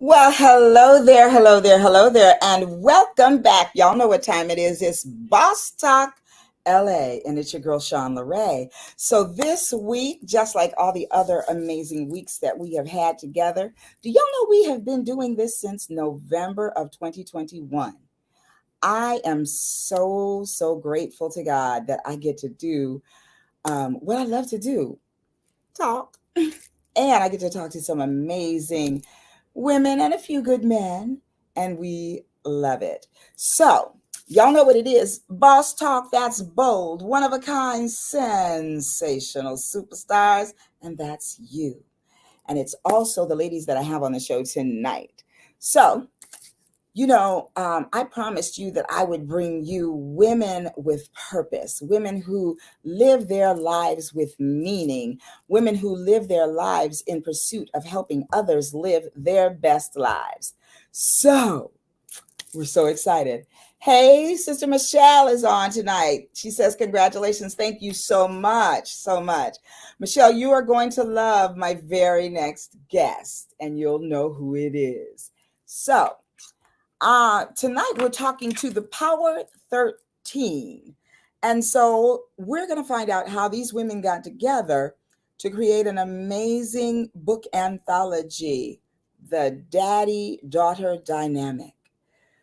Well, hello there, hello there, hello there, and welcome back. Y'all know what time it is. It's Boss Talk LA, and it's your girl, Sean LeRae. So, this week, just like all the other amazing weeks that we have had together, do y'all know we have been doing this since November of 2021? I am so grateful to God that I get to do what I love to do, talk. And I get to talk to some amazing women and a few good men, and we love it. So, y'all know what it is. Boss talk that's bold, one of a kind, sensational superstars, and that's you. And it's also the ladies that I have on the show tonight. So, I promised you that I would bring you women with purpose, women who live their lives with meaning, women who live their lives in pursuit of helping others live their best lives. So, we're so excited. Hey, Sister Michelle is on tonight. She says, congratulations. Thank you so much, so much. Michelle, you are going to love my very next guest, and you'll know who it is. So, tonight we're talking to the Power 13. And so we're going to find out how these women got together to create an amazing book anthology, The Daddy Daughter Dynamic.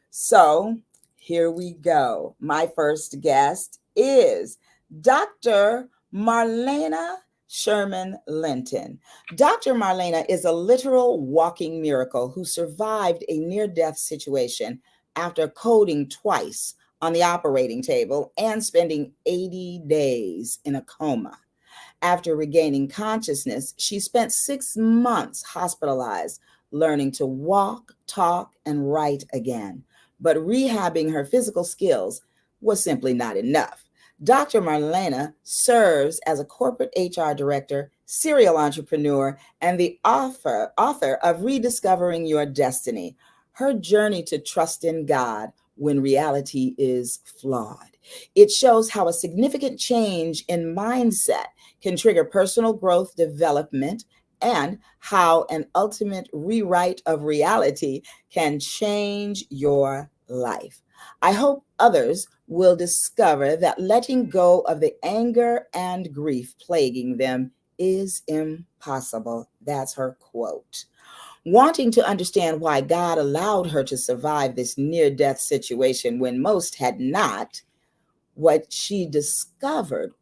So here we go. My first guest is Dr. Marlena Sherman Linton. Dr. Marlena is a literal walking miracle who survived a near-death situation after coding twice on the operating table and spending 80 days in a coma. After regaining consciousness, she spent 6 months hospitalized, learning to walk, talk, and write again. But rehabbing her physical skills was simply not enough. Dr. Marlena serves as a corporate HR director, serial entrepreneur, and the author of Rediscovering Your Destiny, her journey to trust in God when reality is flawed. It shows how a significant change in mindset can trigger personal growth development and how an ultimate rewrite of reality can change your life. I hope others will discover that letting go of the anger and grief plaguing them is impossible. That's her quote. Wanting to understand why God allowed her to survive this near death situation when most had not, what she discovered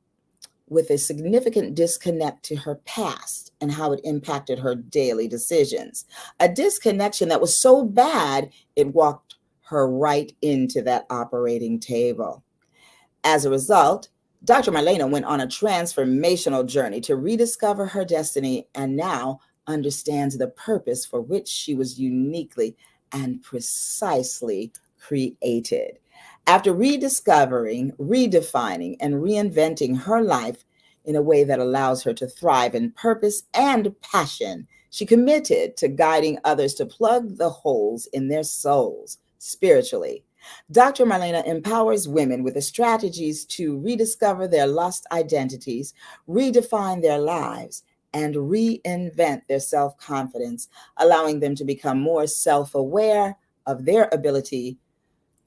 with a significant disconnect to her past and how it impacted her daily decisions. A disconnection that was so bad, it walked her right into that operating table. As a result, Dr. Marlena went on a transformational journey to rediscover her destiny and now understands the purpose for which she was uniquely and precisely created. After rediscovering, redefining, and reinventing her life in a way that allows her to thrive in purpose and passion, she committed to guiding others to plug the holes in their souls spiritually. Dr. Marlena empowers women with the strategies to rediscover their lost identities, redefine their lives, and reinvent their self confidence, allowing them to become more self aware of their ability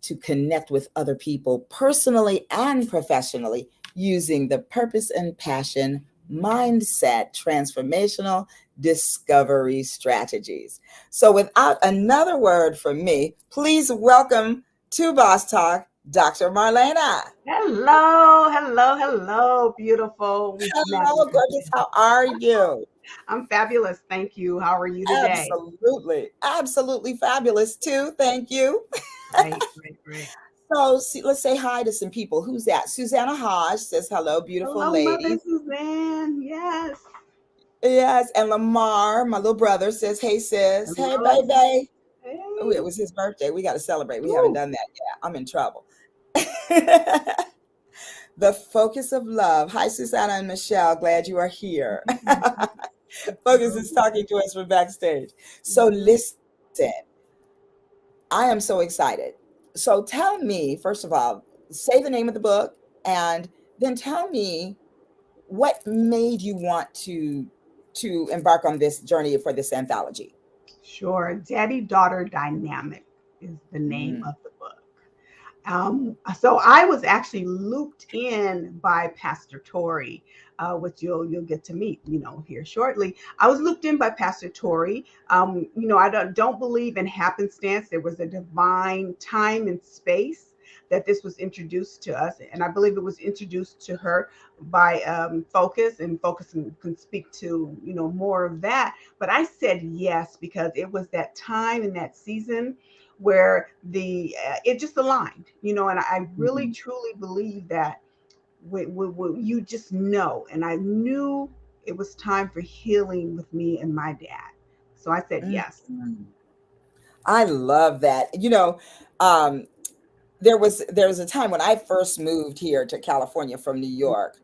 to connect with other people personally and professionally using the purpose and passion mindset transformational discovery strategies. So, without another word from me, please welcome to Boss Talk, Dr. Marlena. Hello, beautiful Miss Hello, Madeline. gorgeous. How are you? I'm fabulous. Thank you. How are you today? Absolutely fabulous too. Thank you. Great. So let's say hi to some people. Who's that? Susanna Hodge says hello, beautiful Hello, Mother ladies. Suzanne. Yes. Yes, and Lamar, my little brother, says, hey sis, hey Hello. baby. Oh, it Hey. was his birthday. We got to celebrate. We haven't Woo. done that yet. I'm in trouble. The focus of love. Hi, Susanna and Michelle. Glad you are here. Focus is talking to us from backstage. So listen, I am so excited. So tell me, first of all, say the name of the book and then tell me what made you want to embark on this journey for this anthology. Sure. Daddy Daughter Dynamic is the name Mm, of the book. So I was actually looped in by Pastor Tori, which you'll get to meet, here shortly. I was looped in by Pastor Tori. I don't believe in happenstance. There was a divine time and space that this was introduced to us, and I believe it was introduced to her by Focus, and Focus can speak to more of that. But I said yes because it was that time and that season where the it just aligned, and I really mhm, truly believe that you just know, and I knew it was time for healing with me and my dad, so I said yes. mhm. I love that. Um, there was a time when I first moved here to California from New York.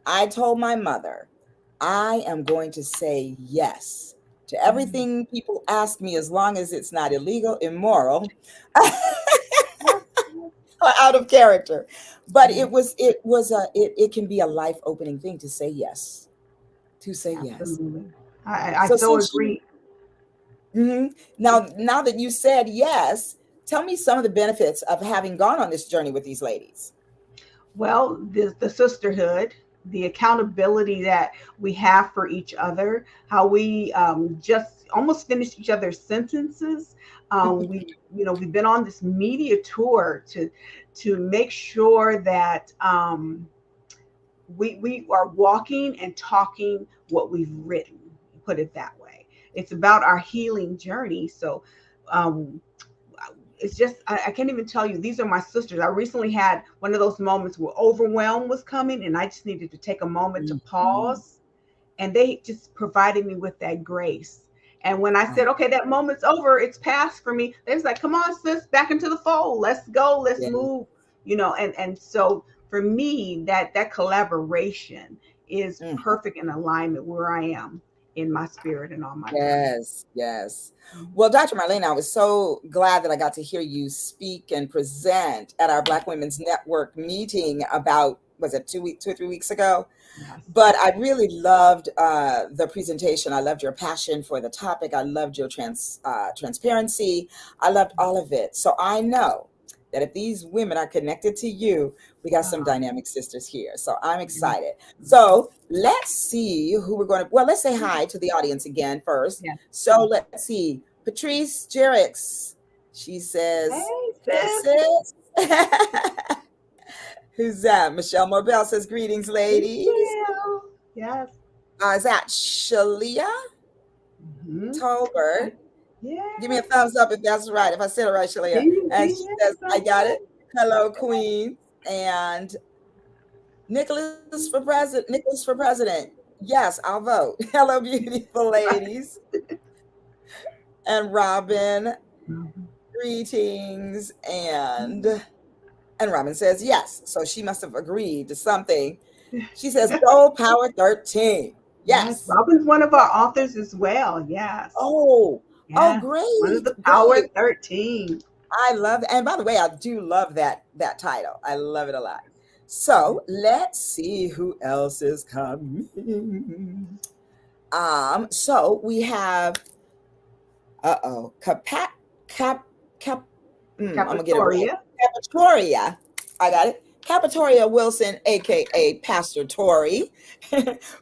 I told my mother, I am going to say yes to Mhm. everything people ask me as long as it's not illegal, immoral, Yes, yes, or out of character. But yes, it can be a life opening thing to say yes, to say yes. absolutely. I So so since you agree. now that you said yes, tell me some of the benefits of having gone on this journey with these ladies. Well, the sisterhood, the accountability that we have for each other, how we just almost finish each other's sentences. We've been on this media tour to make sure that we are walking and talking what we've written. Put it that way. It's about our healing journey. So um, it's just I can't even tell you, these are my sisters. I recently had one of those moments where overwhelm was coming, and I just needed to take a moment to Mhm. pause, and they just provided me with that grace. And when I Ah, said, okay, that moment's over, it's past for me, they was like, come on, sis, back into the fold, let's go, let's yeah. move, and so for me, that collaboration is Mm. perfect in alignment where I am in my spirit and on my journey. Yes, yes. Well, Dr. Marlene, I was so glad that I got to hear you speak and present at our Black Women's Network meeting about, was it 2 or 3 weeks ago? Yes. But I really loved the presentation. I loved your passion for the topic. I loved your transparency. I loved all of it. So I know that if these women are connected to you, we got some uh, dynamic sisters here. So I'm yes. excited. So let's see who we're going to. Well, let's say hi to the audience again first. Yes. So let's see. Patrice Jerix. She says, Hey, "Hey sis. sis." Who's that? Michelle Morbell says, "Greetings, ladies." Michelle. Yes. Is that Shalia Okay. Tolbert? Give me a Yes. thumbs up if that's right, if I said it right, Shalia. And she Yes, says, I I got did. it. Hello, Queen. And Nicholas for president. Yes, I'll vote. Hello, beautiful ladies. And Robin, Mhm. greetings. And Robin says yes. So she must have agreed to something. She says, Go Power 13. Yes, Yes. Robin's one of our authors as well. Yes. Oh, oh, Yes. One of great, the Power great. 13. I love, and by the way, I do love that title. I love it a lot. So let's see who else is coming. So we have Capat Cap Cap. I'm gonna get it right. Capitoria. Capitoria. I got it. Capitoria Wilson, aka Pastor Tori,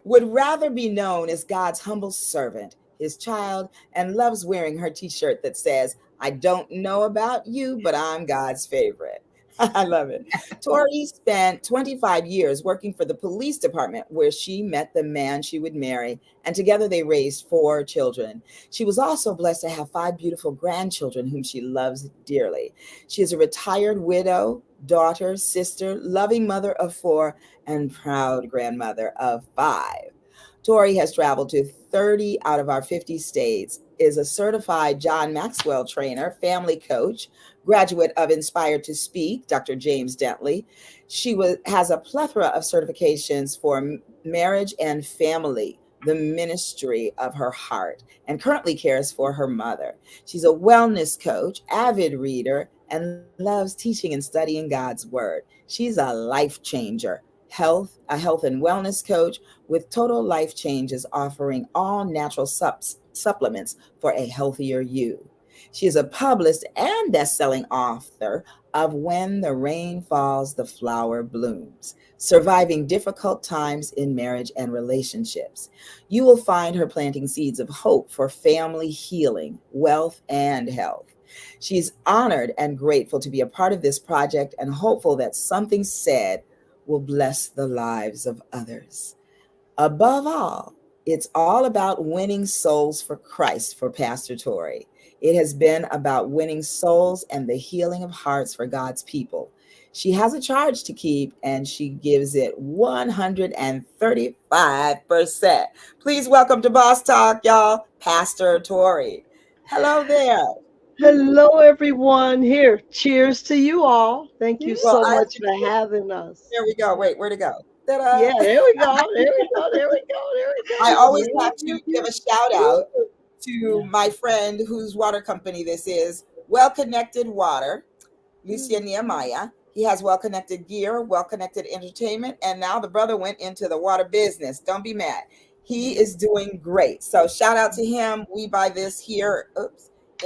would rather be known as God's humble servant, his child, and loves wearing her t-shirt that says, I don't know about you, but I'm God's favorite. I love it. Tori spent 25 years working for the police department where she met the man she would marry, and together they raised 4 children. She was also blessed to have 5 beautiful grandchildren whom she loves dearly. She is a retired widow, daughter, sister, loving mother of 4, and proud grandmother of 5. Tori has traveled to 30 out of our 50 states, is a certified John Maxwell trainer, family coach, graduate of Inspired to Speak, Dr. James Dentley. Has a plethora of certifications for marriage and family, the ministry of her heart, and currently cares for her mother. She's a wellness coach, avid reader, and loves teaching and studying God's word. She's a life changer, a health and wellness coach with total life changes, offering all natural supplements for a healthier you. She is a published and best-selling author of When the Rain Falls, the Flower Blooms, Surviving Difficult Times in Marriage and Relationships. You will find her planting seeds of hope for family healing, wealth, and health. She's honored and grateful to be a part of this project and hopeful that something said will bless the lives of others. Above all, it's all about winning souls for Christ for Pastor Tori. It has been about winning souls and the healing of hearts for God's people. She has a charge to keep and she gives it 135%. Please welcome to Boss Talk, y'all, Pastor Tori. Hello there. Hello, everyone. Here, cheers to you all. Thank you Well, so I much for having us. There we go. Wait, where'd it go? Ta-da. Yeah, there we go. There we go. There we go. There we I go. always Yeah, have to give a shout yeah, out to yeah. my friend whose water company this is, Well Connected Water, Lucia Mm. Nehemiah. He has Well Connected Gear, Well Connected Entertainment, and now the brother went into the water business. Don't be mad. He is doing great. So shout out to him. We buy this here,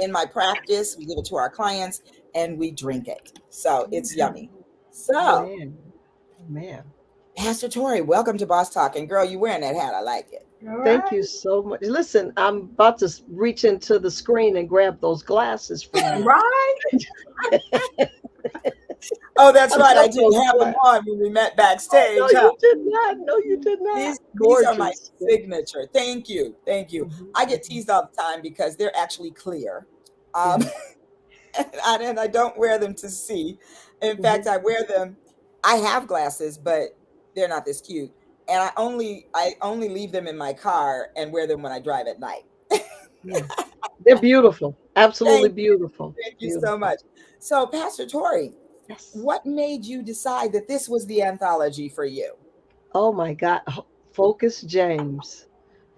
in my practice. We give it to our clients and we drink it. So it's yummy. So, Amen. Amen. Pastor Tori, welcome to Boss Talk. And girl, you wearing that hat. I like it. All Thank right. you so much. Listen, I'm about to reach into the screen and grab those glasses from you. Right. Oh, that's I right. I love those didn't have them glasses. on when we met Oh, no, backstage, huh? you did not. No, you did not. These are my Gorgeous. signature. Thank you. Thank you. Mhm, I get mhm. teased all the time because they're actually clear. Um, Yeah. and I don't wear them to see. In fact, Mhm. I wear them. I have glasses, but they're not this cute. And I only leave them in my car and wear them when I drive at night. Yeah. They're beautiful. Absolutely Thank beautiful. thank you so Beautiful. much. So, Pastor Tori, Yes. what made you decide that this was the anthology for you? Oh my God. Focus James.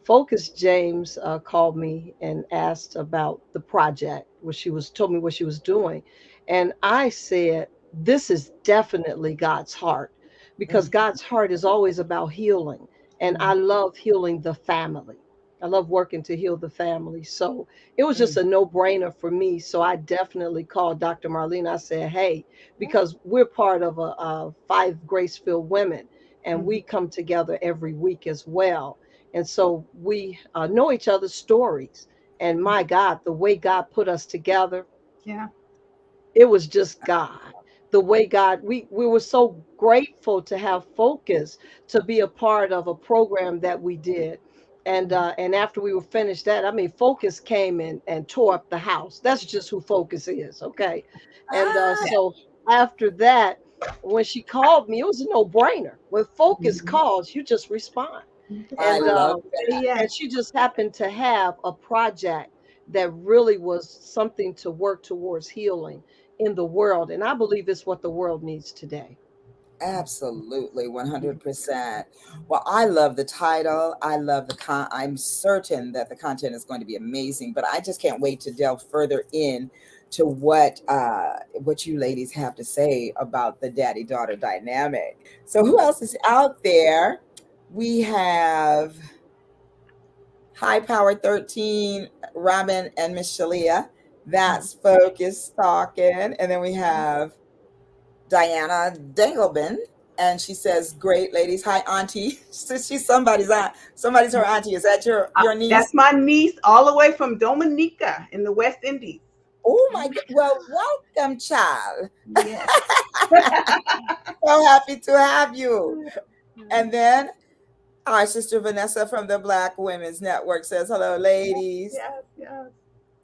Focus James called me and asked about the project, what she was told me what she was doing. And I said, this is definitely God's heart because Mhm. God's heart is always about healing. And I Mhm. love healing the family. I love working to heal the family. So it was just Mm. a no brainer for me. So I definitely called Dr. Marlene. I said, hey, because we're part of a five grace filled women and we Mhm. come together every week as well. And so we know each other's stories. And my God, the way God put us together, Yeah. it was just God. The way God, we were so grateful to have Focus to be a part of a program that we did. And after we were finished that, I mean, Focus came in and tore up the house. That's just who Focus is, okay? And Ah, Yeah. so after that, when she called me, it was a no-brainer. When Focus Mhm. calls, you just respond. I And love Say and yes. she just happened to have a project that really was something to work towards healing in the world. And I believe it's what the world needs today. absolutely Mhm. 100%. Well, I love the title. I love I'm certain that the content is going to be amazing, but I just can't wait to delve further in to what you ladies have to say about the daddy-daughter dynamic. So who else is out there? We have High Power 13, Robin and Miss Shalia. Mhm. That's Focus talking. And then we have Diana Danglebin. And she says, great ladies. Hi, Auntie. She's somebody's aunt. Somebody's her auntie. Is that your That's niece? my niece all the way from Dominica in the West Indies. Oh my Mhm. God. Well, welcome, child. Yes. So happy to have you. And then our sister Vanessa from the Black Women's Network says, hello, ladies. Yes. Yes.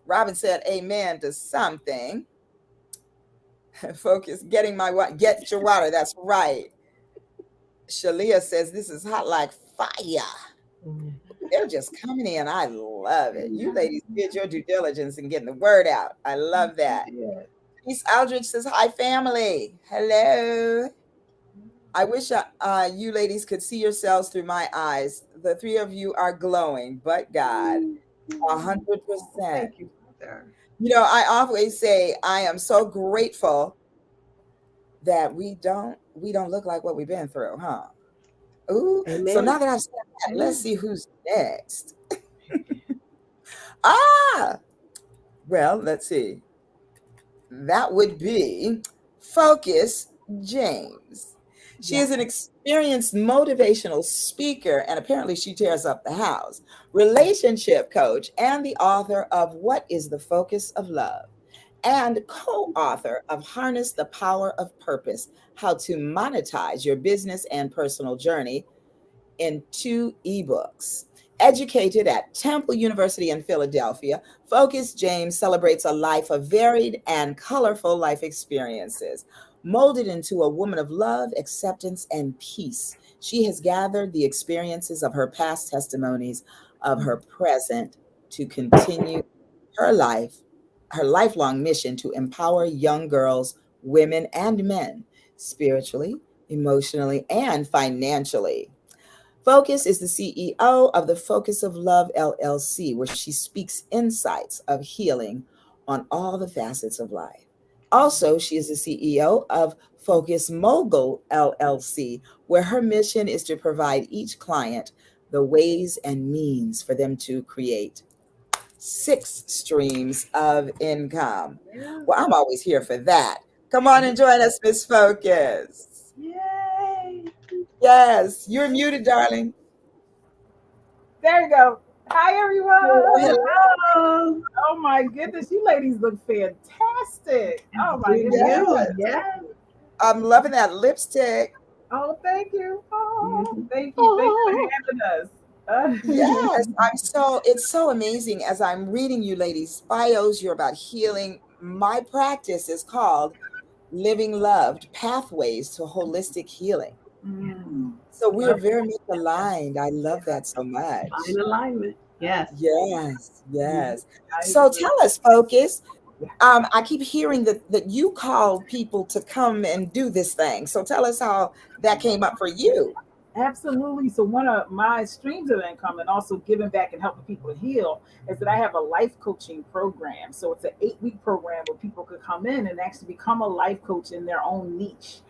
Robin said amen to something. Focus, get your water. That's right. Shalia says this is hot like fire. Mhm. They're just coming in. I love it. You Yeah. ladies did your due diligence in getting the word out. I love that. Yes. Peace Aldridge says, hi, family. Hello. I wish you ladies could see yourselves through my eyes. The three of you are glowing, but God, Mm, a mm. hundred Oh, percent. thank you, Father. I always say I am so grateful that we don't look like what we've been through, huh? Ooh, so now Amen. that I've said that, let's Amen. see who's next. Ah, well, let's see. That would be Focus James. She Yeah. is an experienced motivational speaker, and apparently she tears up the house, relationship coach, and the author of What is the Focus of Love, and co author of Harness the Power of Purpose: How to Monetize Your Business and Personal Journey in 2 ebooks. Educated at Temple University in Philadelphia, Focus James celebrates a life of varied and colorful life experiences. Molded into a woman of love, acceptance, and peace, she has gathered the experiences of her past testimonies of her present to continue her life, her lifelong mission to empower young girls, women, and men spiritually, emotionally, and financially. Focus is the CEO of the Focus of Love LLC, where she speaks insights of healing on all the facets of life. Also, she is the CEO of Focus Mogul LLC, where her mission is to provide each client the ways and means for them to create 6 streams of income. Yeah. Well, I'm always here for that. Come on and join us, Miss Focus. Yay. Yes, you're muted, darling. There you go. Hi, Hello, everyone. Hello. Oh, my goodness. You ladies look fantastic. Oh, my You goodness. do. yes. Yeah. I'm loving that lipstick. Oh, thank you. Oh, Mhm. thank you. Thanks for Oh, having us. Yes, it's so amazing as I'm reading you ladies' bios. You're about healing. My practice is called Living Loved Pathways to Holistic Healing. Mm, So we are love very much Yeah. aligned. I love that so Fine much. alignment. Yes. Yes, you. yes. I So agree. tell us, Focus. Yeah. I keep hearing that you called people to come and do this thing. So tell us how that came up for you. Absolutely. So one of my streams of income and also giving back and helping people to heal is that I have a life coaching program. So it's an 8 week program where people could come in and actually become a life coach in their own niche.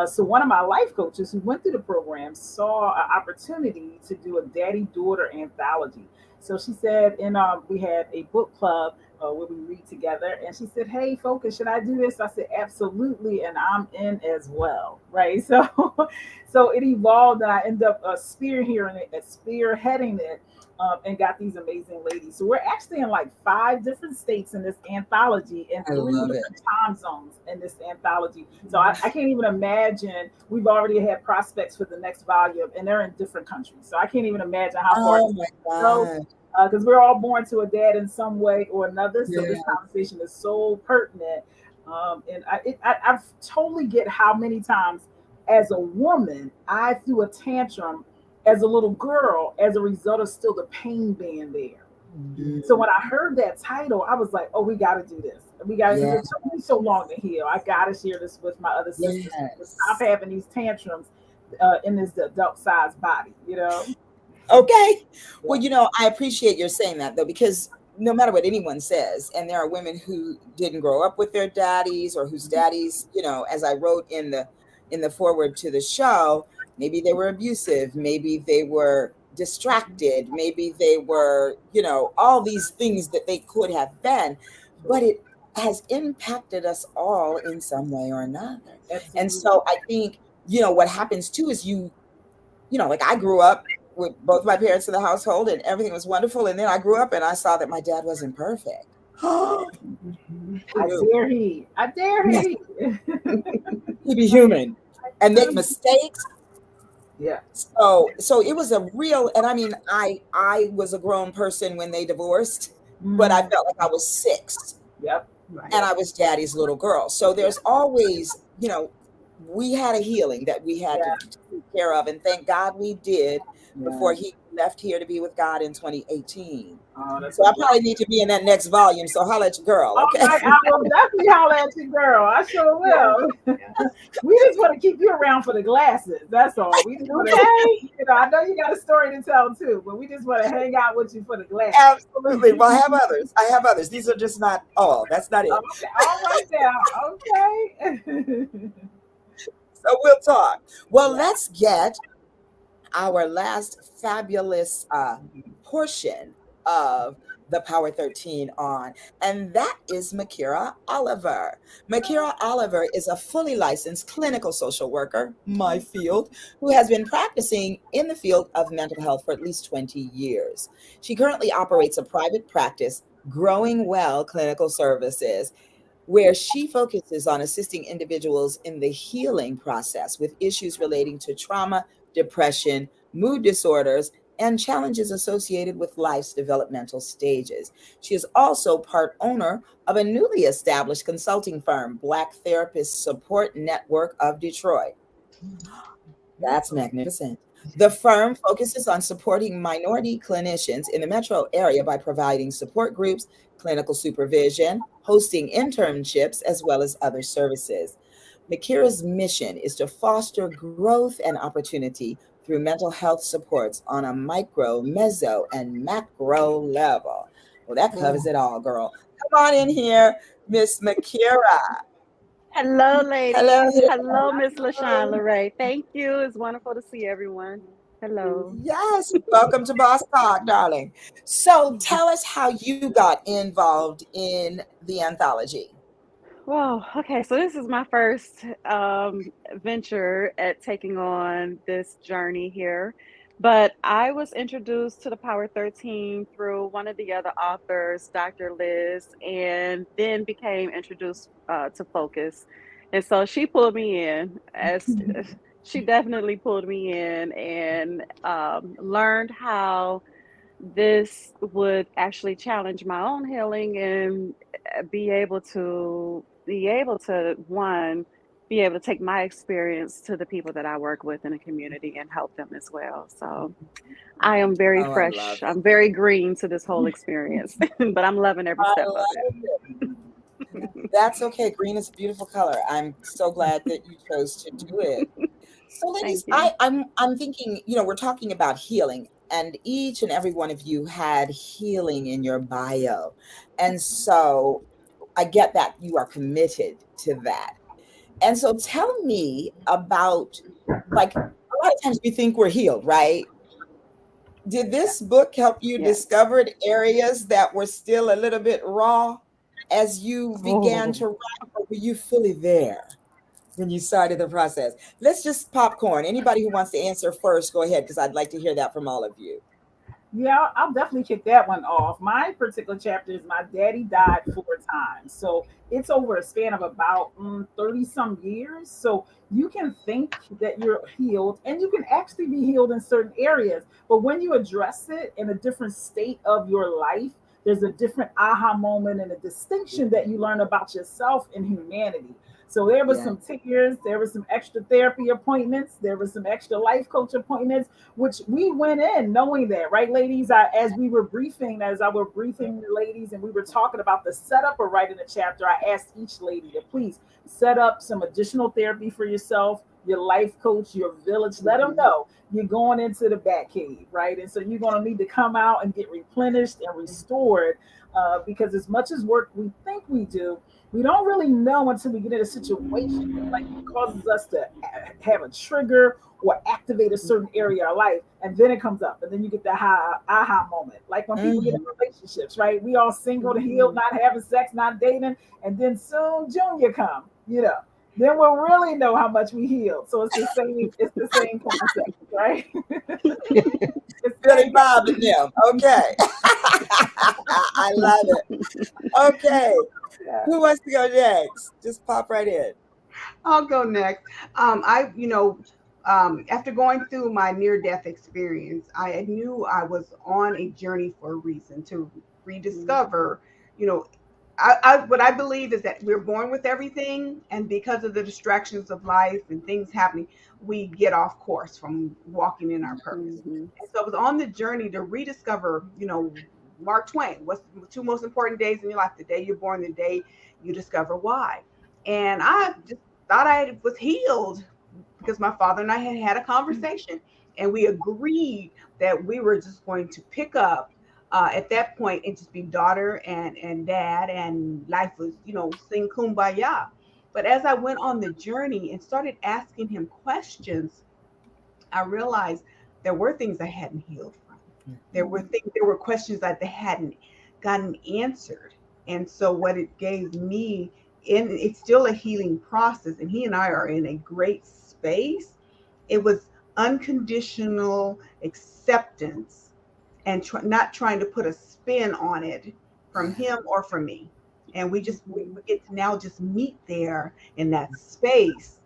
So one of my life coaches who went through the program saw an opportunity to do a daddy daughter anthology. So she said, and we had a book club where we read together. And she said, "Hey, Focus, should I do this?" I said, "Absolutely," and I'm in as well, right? So so it evolved, and I ended up spearheading it, and got these amazing ladies. So we're actually in like 5 different states in this anthology, and I 3 love it. different time zones in this anthology. So I can't even imagine. We've already had prospects for the next volume, and they're in different countries. So I can't even imagine how far Oh this my goes. God. Because we're all born to a dad in some way or another. So this Yeah. conversation is so pertinent. And I totally get how many times as a woman, I threw a tantrum as a little girl as a result of still the pain being there. So Mm, when I heard that title, I was like, "Oh, we got to do this. We got to do this. It yes. took me so long to heal. I got to share this with my other sisters. Stop Yes. having these tantrums in this adult sized body. You know? Okay. Well, Yeah. I appreciate your saying that though, because no matter what anyone says, and there are women who didn't grow up with their daddies or whose daddies, as I wrote in the forward to the show, maybe they were abusive, maybe they were distracted, maybe they were, all these things that they could have been, but Sure. it has impacted us all in some way or another. And Absolutely. so I think, what happens too is like I grew up with both my parents in the household and everything was wonderful. And then I grew up and I saw that my dad wasn't perfect. Who Mhm. I knew? dare he. I dare Yes, he. he'd be human and make mistakes. Yeah. So it was a real, and I mean, I was a grown person when they divorced, but I Mm, felt like I was 6 yep. Right. and Yep. I was daddy's little girl. So Yeah. there's always, we had a healing that we had to Yeah. take care of. And thank God we did before Yeah. he left here to be with God in 2018. Oh, that's So a I blessing. probably need to be in that next volume. So holla at your girl, All okay? right, I will definitely holler at you, girl. I sure Yes. will. Yes. We just want to keep you around for the glasses. That's all. We just want to, Okay. I know you got a story to tell too, but we just want to hang out with you for the glasses. Absolutely. Well, I have others. I have others. These are just not all. That's not it. Okay. All right now. Okay. So we'll talk. Well, Yeah. let's get our last fabulous portion of the Power 13 on, and that is Makira Oliver. Makira Oliver is a fully licensed clinical social worker, my field, who has been practicing in the field of mental health for at least 20 years. She currently operates a private practice, Growing Well Clinical Services, where she focuses on assisting individuals in the healing process with issues relating to trauma, depression, mood disorders, and challenges associated with life's developmental stages. She is also part owner of a newly established consulting firm, Black Therapist Support Network of Detroit. That's Beautiful. magnificent. The firm focuses on supporting minority clinicians in the metro area by providing support groups, clinical supervision, hosting internships, as well as other services. Makira's mission is to foster growth and opportunity through mental health supports on a micro, meso, and macro level. Well, that covers Oh, it all, girl. Come on in here, Miss Makira. Hello, Hello. ladies. Hello, Miss LaShawn Lorray. Thank you. It's wonderful to see everyone. Hello. Yes, welcome to Boss Talk, darling. So tell us how you got involved in the anthology. Well, okay, so this is my first venture at taking on this journey here. But I was introduced to the Power 13 through one of the other authors, Dr. Liz, and then became introduced to Focus. And so she pulled me in, as she definitely pulled me in, and learned how this would actually challenge my own healing and be able to one be able to take my experience to the people that I work with in the community and help them as well. So I am very Oh, I love fresh. it. I'm very green to this whole experience, but I'm loving every I step of love it. That's okay. Green is a beautiful color. I'm so glad that you chose to do it. So, Thank ladies, you. I'm thinking, we're talking about healing, and each and every one of you had healing in your bio. And so I get that you are committed to that. And so tell me about, like, a lot of times we think we're healed, right? Did this book help you Yes. discover areas that were still a little bit raw as you began Oh. to write, or were you fully there when you started the process? Let's just popcorn. Anybody who wants to answer first, go ahead, because I'd like to hear that from all of you. Yeah, I'll definitely kick that one off. My particular chapter is my daddy died 4 times. So it's over a span of about 30 some years. So you can think that you're healed and you can actually be healed in certain areas. But when you address it in a different state of your life, there's a different aha moment and a distinction that you learn about yourself and humanity. So there was Yeah. some tears, there was some extra therapy appointments, there was some extra life coach appointments, which we went in knowing that, right, ladies? As I were briefing the ladies and we were talking about the setup of writing a chapter, I asked each lady to please set up some additional therapy for yourself, your life coach, your village. Let them Mhm. know you're going into the bat cave, right? And so you're going to need to come out and get replenished and restored because as much as work we think we do, we don't really know until we get in a situation that like causes us to have a trigger or activate a certain area of our life, and then it comes up, and then you get the aha moment. Like when people get in Mhm. relationships, right? We all single, healed, not having sex, not dating, and then soon Junior come. Then we'll really know how much we healed. So it's the same. It's the same concept, right? It's the Billy same. Bob and them. Okay. I love it. Okay. Yeah. Who wants to go next? Just pop right in. I'll go next. After going through my near-death experience, I knew I was on a journey for a reason to rediscover, you know, what I believe is that we're born with everything, and because of the distractions of life and things happening, we get off course from walking in our purpose. Hmm. And so I was on the journey to rediscover, Mark Twain. What's the two most important days in your life? The day you're born, the day you discover why. And I just thought I was healed because my father and I had had a conversation, and we agreed that we were just going to pick up at that point and just be daughter and dad, and life was, sing kumbaya. But as I went on the journey and started asking him questions, I realized there were things I hadn't healed from. There were questions that gotten answered. And so what it gave me, and it's still a healing process, and he and I are in a great space. It was unconditional acceptance and not trying to put a spin on it from him or from me. And we get to now just meet there in that space,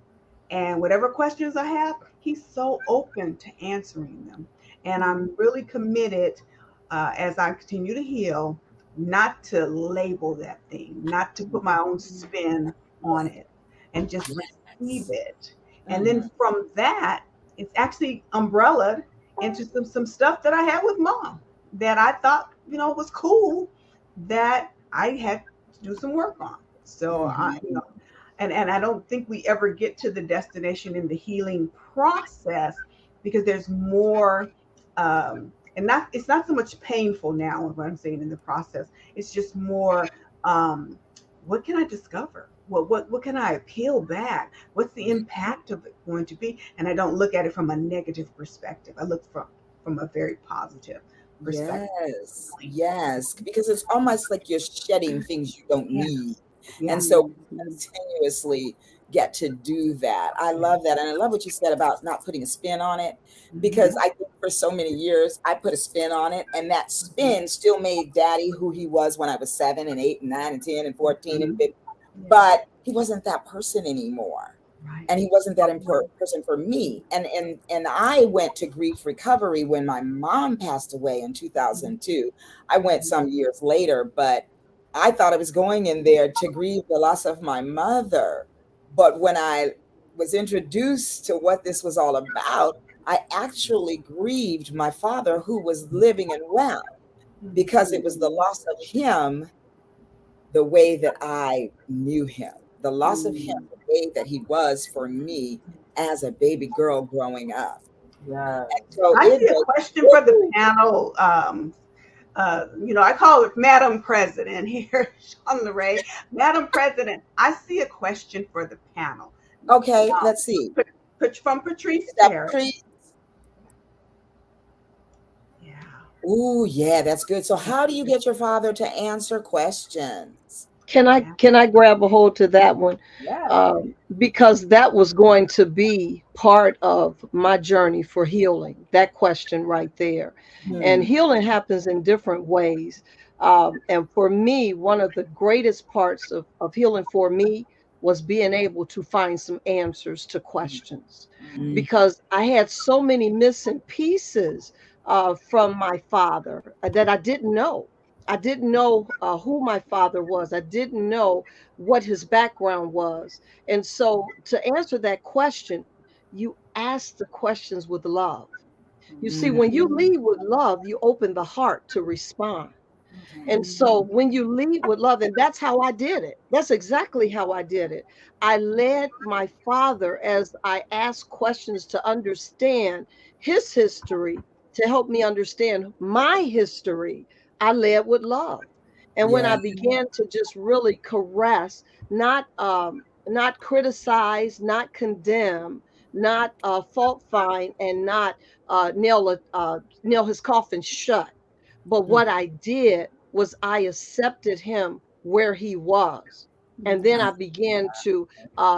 and whatever questions I have, he's so open to answering them. And I'm really committed, as I continue to heal, not to label that thing, not to put my own spin on it, and just receive Yes. it. And Mhm. then from that, it's actually umbrellaed into some stuff that I had with mom that I thought, was cool, that I had to do some work on. So Mhm. and I don't think we ever get to the destination in the healing process, because there's more, and not it's not so much painful now what I'm saying in the process. It's just more, um, what can I discover? What can I peel back? What's the impact of it going to be? And I don't look at it from a negative perspective. I look from a very positive perspective. Yes, yes, because it's almost like you're shedding things you don't Yeah, need. And yeah. so continuously get to do that. I love that. And I love what you said about not putting a spin on it, because Mhm. I think for so many years I put a spin on it, and that spin still made Daddy who he was when I was 7 and 8 and 9 and 10 and 14 and Mhm. 15, Yeah. but he wasn't that person anymore. Right. And he wasn't that important person for me. And I went to grief recovery when my mom passed away in Mhm. 2002. I went some years later, but I thought I was going in there to grieve the loss of my mother. But when I was introduced to what this was all about, I actually grieved my father who was living and well, because it was the loss of him the way that I knew him, the loss of him the way that he was for me as a baby girl growing up. Yes. So I it see a was, question for the woo, panel. I call it Madam President here, Sean Ray. Madam President, I see a question for the panel. okay, let's see. From Patrice Is that Terry. Patrice? Yeah. Ooh, yeah, that's good. So how do you get your father to answer questions? Can I Yeah. can I grab a hold to that one? Yes. Because that was going to be part of my journey for healing. That question right there, and Hmm. healing happens in different ways. And for me, one of the greatest parts of healing for me was being able to find some answers to questions, Mm, because I had so many missing pieces from my father that I didn't know. I didn't know who my father was. I didn't know what his background was. And so, to answer that question, you ask the questions with love. You see, mm, when you lead with love, you open the heart to respond. mhm, And so when you lead with love, and that's how I did it. That's exactly how I did it. I led my father as I asked questions to understand his history, to help me understand my history. I led with love. And when yeah, I began to just really caress, not criticize, not condemn, not fault find, and not nail his coffin shut. But mm, what I did was I accepted him where he was. And then ah, I began to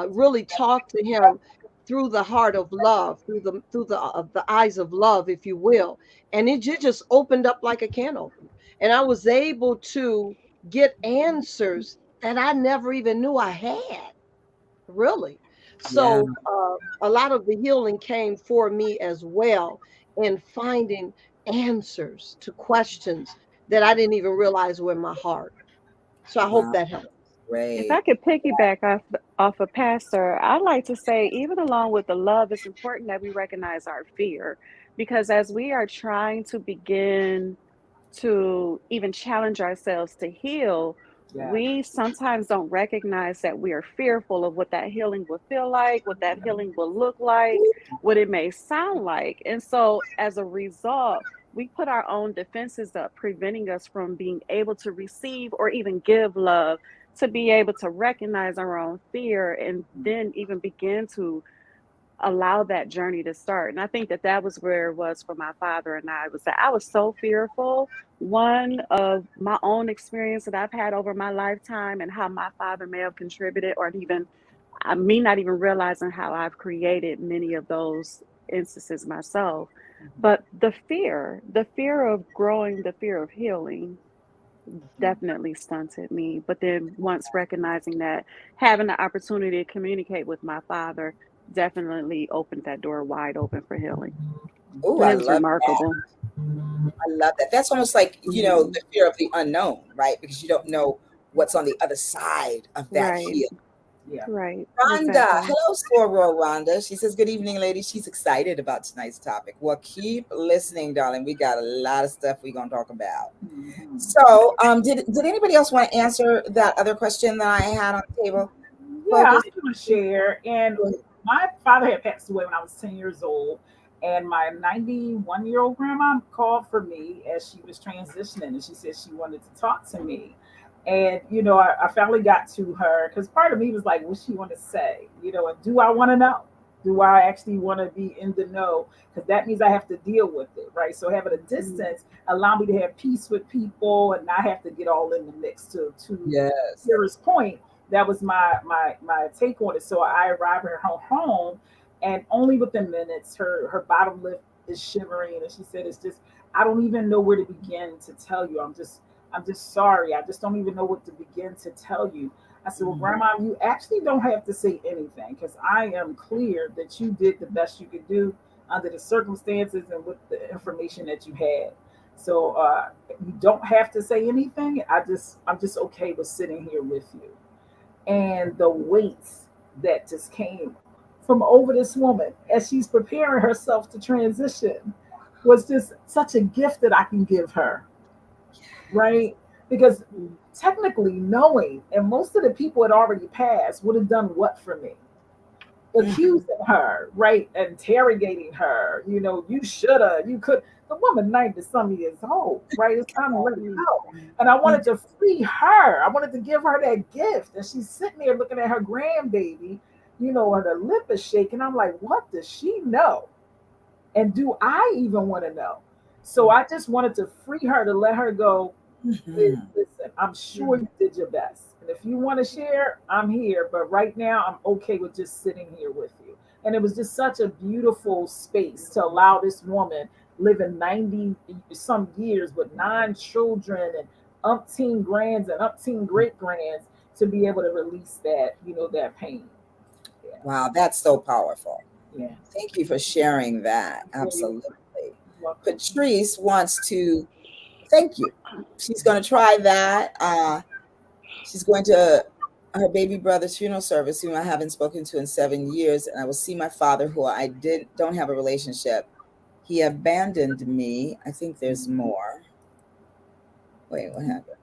really talk to him through the heart of love, through the eyes of love, if you will. And it just opened up like a can opener. And I was able to get answers that I never even knew I had, really. yeah, So a lot of the healing came for me as well in finding answers to questions that I didn't even realize were in my heart. So I hope wow, that helps. If I great. could piggyback off of Pastor, I'd like to say, even along with the love, it's important that we recognize our fear, because as we are trying to begin to even challenge ourselves to heal, Yeah. we sometimes don't recognize that we are fearful of what that healing will feel like, what that healing will look like, what it may sound like. And so as a result, we put our own defenses up, preventing us from being able to receive or even give love, to be able to recognize our own fear and then even begin to allow that journey to start. And I think that that was where it was for my father and I, was that I was so fearful, one, of my own experience that I've had over my lifetime and how my father may have contributed, or even me not even realizing how I've created many of those instances myself. But the fear of growing, the fear of healing definitely stunted me. But then once recognizing that, having the opportunity to communicate with my father definitely opened that door wide open for healing. Oh, And I it was love that. remarkable. I love that. That's almost like, Mhm. the fear of the unknown, right? Because you don't know what's on the other side of that Right, healing. Yeah. right, Rhonda, exactly. hello, Soror Rhonda. She says, good evening, ladies. She's excited about tonight's topic. Well, keep listening, darling. We got a lot of stuff we're going to talk about. Mhm. So, did anybody else want to answer that other question that I had on the table? Yeah, Focus. I'm going to share. And my father had passed away when I was 10 years old. And my 91-year-old grandma called for me as she was transitioning. And she said she wanted to talk to me. And, I finally got to her because part of me was like, what she want to say? And do I want to know? Do I actually want to be in the know? Because that means I have to deal with it, right? So having a Mm, distance allow me to have peace with people and not have to get all in the mix. To Yes. Sarah's point, that was my take on it. So I arrived at her home, and only within minutes, her bottom lip is shivering, and she said, "It's just I don't even know where to begin to tell you. I'm just sorry. I just don't even know what to begin to tell you." I said, "Well, Grandma, you actually don't have to say anything because I am clear that you did the best you could do under the circumstances and with the information that you had. So you don't have to say anything. I'm just okay with sitting here with you." And the weight that just came from over this woman as she's preparing herself to transition was just such a gift that I can give her, right? Because mm, technically knowing, and most of the people had already passed, would have done what for me? Mhm. Accusing her, right? Interrogating her, you shoulda, you could. The woman 90 some years old, right? It's time to let it mm, go. And I wanted to free her. I wanted to give her that gift. And she's sitting there looking at her grandbaby, and her lip is shaking. I'm like, what does she know? And do I even want to know? So I just wanted to free her to let her go. Mhm. Listen, I'm sure mm, you did your best. And if you want to share, I'm here. But right now, I'm okay with just sitting here with you. And it was just such a beautiful space to allow this woman living 90 some years with 9 children and umpteen grands and umpteen great grands to be able to release that pain. Yeah. Wow, that's so powerful. Yeah. Thank you for sharing that. Yeah, you're Absolutely. welcome. Patrice wants to thank you. She's going to try that. She's going to her baby brother's funeral service, whom I haven't spoken to in 7 years, and I will see my father, who I don't have a relationship. He abandoned me. I think there's more. Wait, what happened?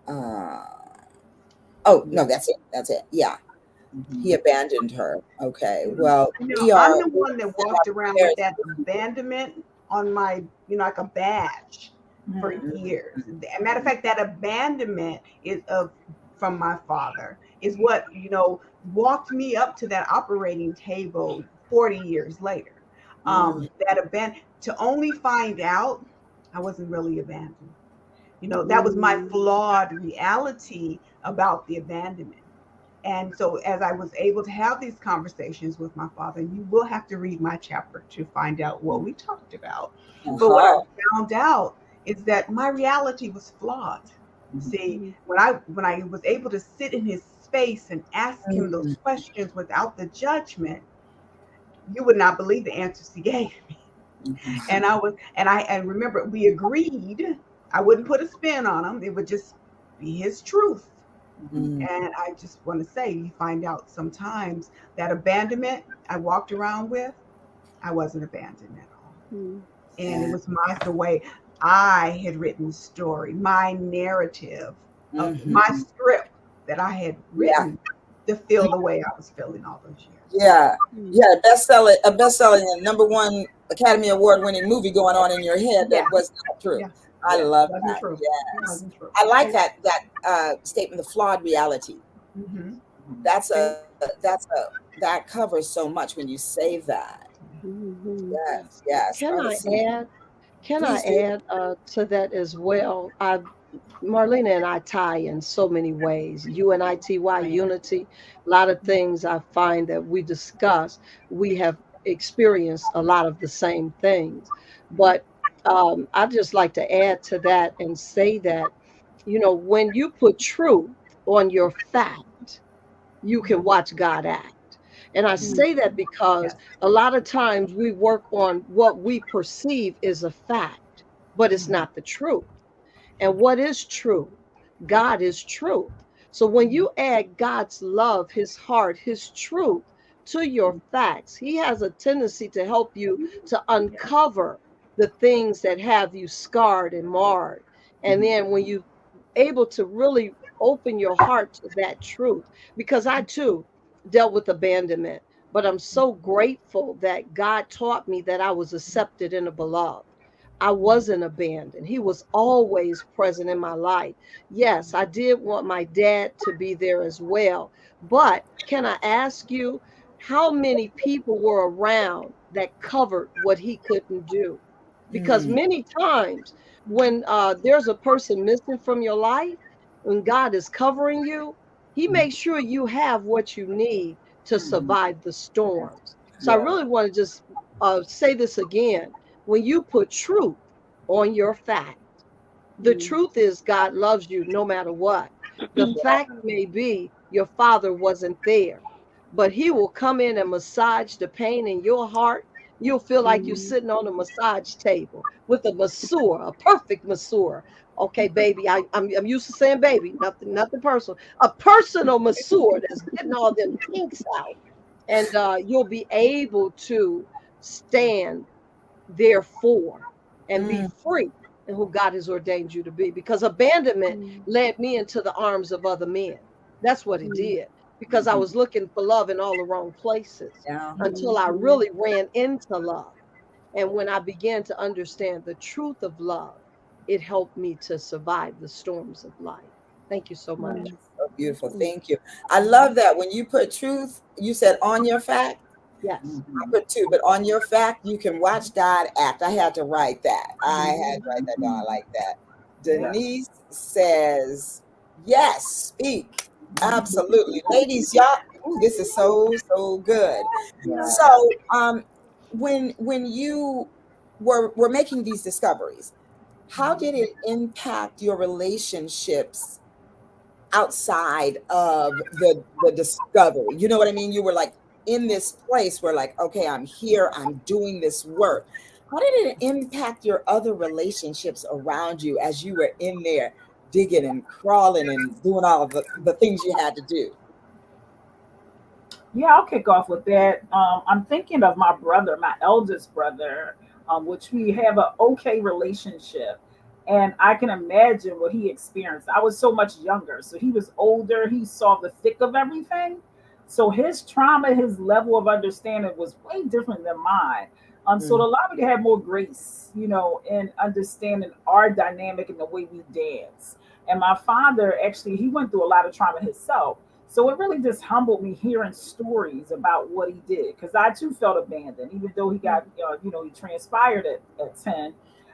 Uh, oh no, Yeah. that's it. That's it. Yeah, he Mhm. abandoned her. Okay. Well, I'm the we're one gonna that send our walked around with prayers. that abandonment on my, like a badge for Mhm. years. As a matter of fact, that abandonment is of from my father is what, walked me up to that operating table 40 years later. Mm, That to only find out I wasn't really abandoned. That was my mm, flawed reality about the abandonment. And so, as I was able to have these conversations with my father, you will have to read my chapter to find out what we talked about. But what I uh-huh. found out is that my reality was flawed. See, mm, when I was able to sit in his space and ask him Mm, those questions without the judgment, you would not believe the answers he gave. Mhm. And remember, we agreed I wouldn't put a spin on him. It would just be his truth. Mhm. mm, And I just want to say, you find out sometimes that abandonment I walked around with, I wasn't abandoned at all. mm, And it yeah. was the way I had written the story, my narrative of Mhm. my script that I had Yeah. written to feel the way I was feeling all those years. Yeah. mm. Yeah. A best-selling and number one Academy Award winning movie going on in your head Yeah, that was not true. yeah, I yeah. love Wasn't that. true. Yes. Wasn't true. I like And that statement, the flawed reality. mm-hmm. That's And a that covers so much when you say that. Hmm. Yes, Yes. yes. Can Brother I C, add? Can I please do. add to that as well? Marlena and I tie in so many ways. UNITY, Right. unity. A lot of things I find that we discuss, we have experienced a lot of the same things. But I just like to add to that and say that, when you put truth on your fact, you can watch God act. And I Mm. say that because Yes. a lot of times we work on what we perceive is a fact, but it's Mhm. not the truth. And what is truth? God is truth. So when you add God's love, his heart, his truth to your facts, he has a tendency to help you to Yes. uncover the things that have you scarred and marred. And Mhm. then when you able to really open your heart to that truth, because I too dealt with abandonment, but I'm so grateful that God taught me that I was accepted in a beloved. I wasn't abandoned. He was always present in my life. Yes, I did want my dad to be there as well. But can I ask you, how many people were around that covered what he couldn't do? Because Mm, many times when there's a person missing from your life, when God is covering you, he makes sure you have what you need to Mhm. survive the storms. So I yeah. really want to just say this again. When you put truth on your fact, the Mhm. truth is God loves you no matter what. The fact may be your father wasn't there, but he will come in and massage the pain in your heart. You'll feel like you're Mhm. sitting on a massage table with a masseur, a perfect masseur. Okay, baby, I'm used to saying baby, nothing personal. A personal masseur that's getting all them kinks out, and you'll be able to stand therefore and be Mm, free in who God has ordained you to be. Because abandonment Mhm. led me into the arms of other men. That's what it Mhm. did. Because I was looking for love in all the wrong places yeah. until I Mhm. really ran into love. And when I began to understand the truth of love, it helped me to survive the storms of life. Thank you so much. Yes. So beautiful. Mm. Thank you. I love that when you put truth, you said on your fact. Yes. I Mhm. put two, but on your fact, you can watch God act. I had to write that. I had to write that down. I like that. Yeah. Denise says, yes, speak. Absolutely. Ladies, y'all, ooh, this is so, so good. Yeah. So, when you were making these discoveries, how did it impact your relationships outside of the discovery? You know what I mean? You were like in this place where like, okay, I'm here, I'm doing this work. How did it impact your other relationships around you as you were in there digging and crawling and doing all of the things you had to do? Yeah, I'll kick off with that. I'm thinking of my brother, my eldest brother, which we have an okay relationship. And I can imagine what he experienced. I was so much younger. So he was older. He saw the thick of everything. So his trauma, his level of understanding was way different than mine. So it Mm, allowed me to have more grace, in understanding our dynamic and the way we dance. And my father, actually, he went through a lot of trauma himself. So it really just humbled me hearing stories about what he did because I too felt abandoned, even though he got, he transpired at 10.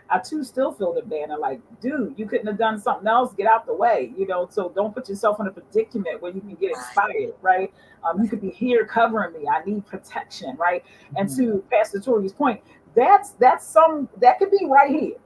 I too still felt abandoned. Like, dude, you couldn't have done something else. Get out the way. So don't put yourself in a predicament where you can get expired, right? You could be here covering me. I need protection, right? And mhm, to Pastor Tori's point, that could be right here.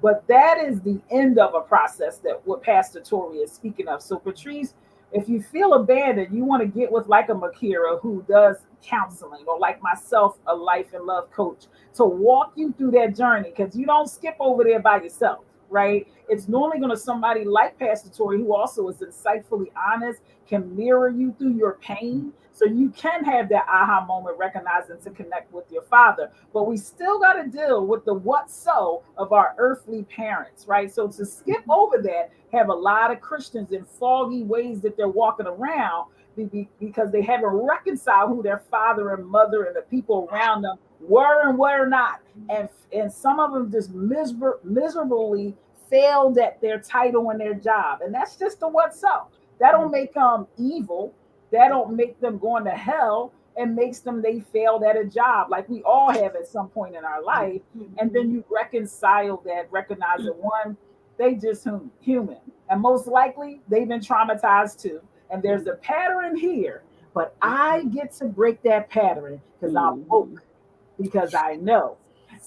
But that is the end of a process that what Pastor Tori is speaking of. So Patrice, if you feel abandoned, you want to get with like a Makira who does counseling, or like myself, a life and love coach, to walk you through that journey because you don't skip over there by yourself, right? It's normally going to somebody like Pastor Tori who also is insightfully honest, can mirror you through your pain so you can have that aha moment recognizing to connect with your father. But we still got to deal with the what so of our earthly parents, right? So to skip over that, have a lot of Christians in foggy ways that they're walking around because they haven't reconciled who their father and mother and the people around them were and were not. And some of them just miserably failed at their title and their job. And that's just the what's up. That don't make them evil. That don't make them going to hell. and makes them, they failed at a job like we all have at some point in our life. And then you reconcile that, recognizing one, they just human, and most likely they've been traumatized too, and there's a pattern here, but I get to break that pattern because I'm woke, because I know.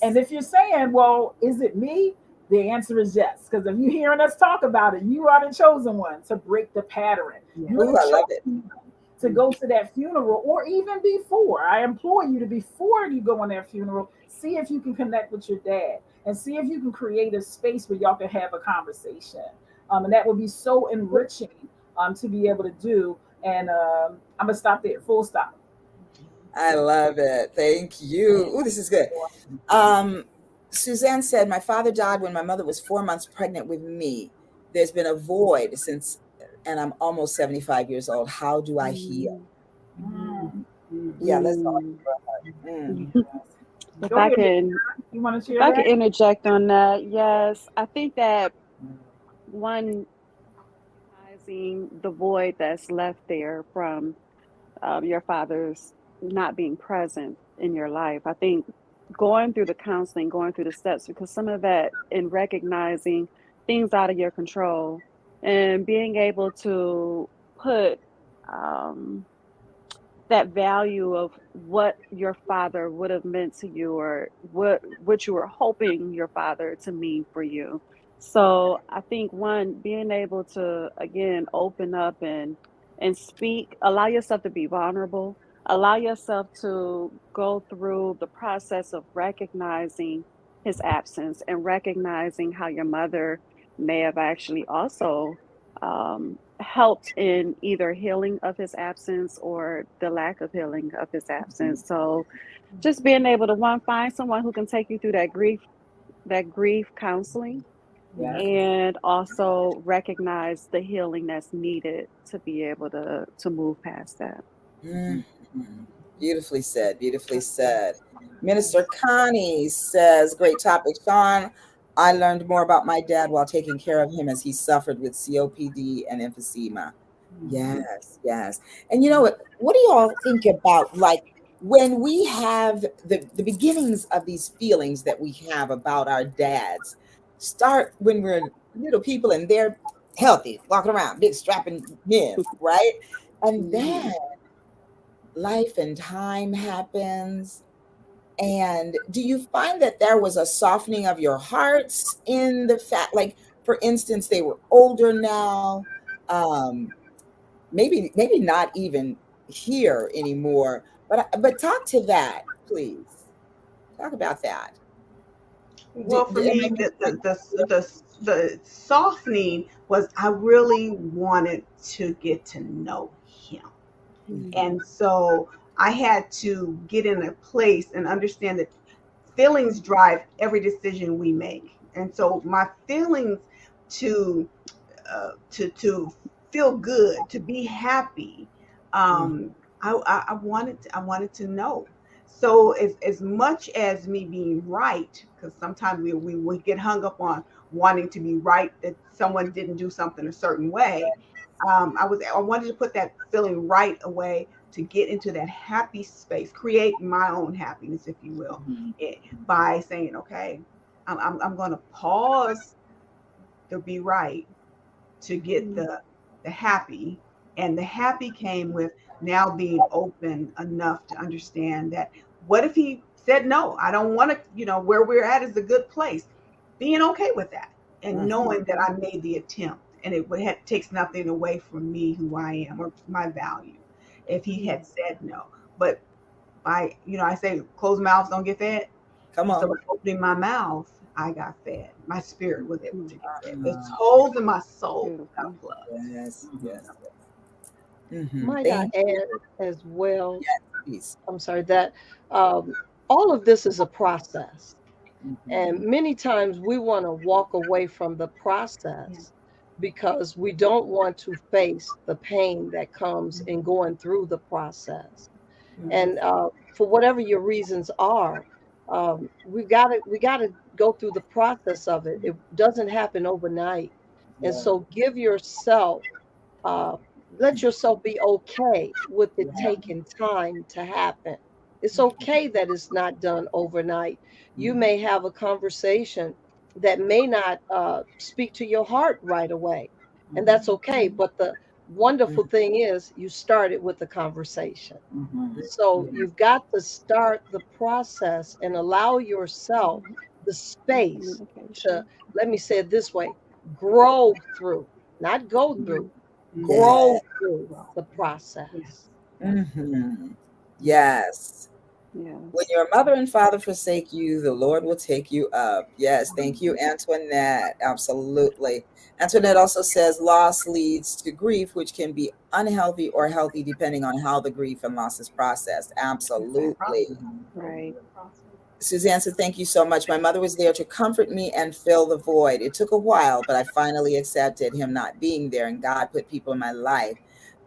And if you're saying, well, is it me? The answer is yes. Because if you're hearing us talk about it, you are the chosen one to break the pattern. You're Ooh, the I love it. chosen one to go to that funeral, or even before. I implore you to, before you go on that funeral, see if you can connect with your dad and see if you can create a space where y'all can have a conversation. And that would be so enriching to be able to do. And I'm going to stop there, full stop. I love it. Thank you. Ooh, this is good. Um, Suzanne said, my father died when my mother was 4 months pregnant with me. There's been a void since, and I'm almost 75 years old. How do I heal? Yeah, that's all. If Go I ahead, can, you want to if share I can that? interject on that, yes, I think that one, recognizing the void that's left there from your father's not being present in your life. I think going through the counseling, going through the steps, because some of that in recognizing things out of your control and being able to put um, that value of what your father would have meant to you, or what you were hoping your father to mean for you. So I think one, being able to again open up and speak, allow yourself to be vulnerable, allow yourself to go through the process of recognizing his absence and recognizing how your mother may have actually also helped in either healing of his absence or the lack of healing of his absence. So just being able to, one, find someone who can take you through that grief counseling, Yes. and also recognize the healing that's needed to be able to move past that. Mhm. Beautifully said. Beautifully said. Minister Connie says, great topic, Sean. I learned more about my dad while taking care of him as he suffered with COPD and emphysema. Yes, yes. And you know what do you all think about, like, when we have the beginnings of these feelings that we have about our dads start when we're little people and they're healthy, walking around, big strapping men, right? And then life and time happens. And do you find that there was a softening of your hearts in the fact, like, for instance, they were older now, um, maybe not even here anymore, but talk to that, please. Talk about that. Well, for Am I me, missing my the softening was I really wanted to get to know him. Mhm. And so I had to get in a place and understand that feelings drive every decision we make. And so my feelings to to feel good, to be happy. Mhm. I wanted to know. So as much as me being right, because sometimes we get hung up on wanting to be right that someone didn't do something a certain way. I wanted to put that feeling right away to get into that happy space, create my own happiness, if you will, by saying, okay, I'm going to pause to be right to get the happy. And the happy came with now being open enough to understand that what if he said no? I don't want to, where we're at is a good place. Being okay with that and knowing that I made the attempt and takes nothing away from me, who I am, or my value if he had said no. But I say closed mouths don't get fed. Come And so on. by opening my mouth, I got fed. My spirit was able to get fed. It's holes in my soul got Beautiful. plugged. Yes, yes, Mhm. yes. Might I Thank you. add as well? Yes, please. I'm sorry that um, all of this is a process. And Mhm. many times we want to walk away from the Yeah. process because we don't want to face the pain that comes in going through the process. And for whatever your reasons are, we got to go through the process of it. It doesn't happen overnight, and Yeah. so give yourself uh, let yourself be okay with it Yeah. taking time to happen. It's okay that it's not done overnight. You may have a conversation that may not speak to your heart right away, and that's okay. But the wonderful thing is, you started with the conversation. Mhm. So you've got to start the process and allow yourself the space to, Communication. let me say it this way, grow through, not go through, Yeah. grow through the Yes. process. Mhm. Yes. When Yes. your mother and father forsake you, the Lord will take you up. Yes, thank you, Antoinette. Absolutely. Antoinette also says loss leads to grief, which can be unhealthy or healthy depending on how the grief and loss is processed. Process. Absolutely. Totally Right. a process. Suzanne said, thank you so much. My mother was there to comfort me and fill the void. It took a while, but I finally accepted him not being there, and God put people in my life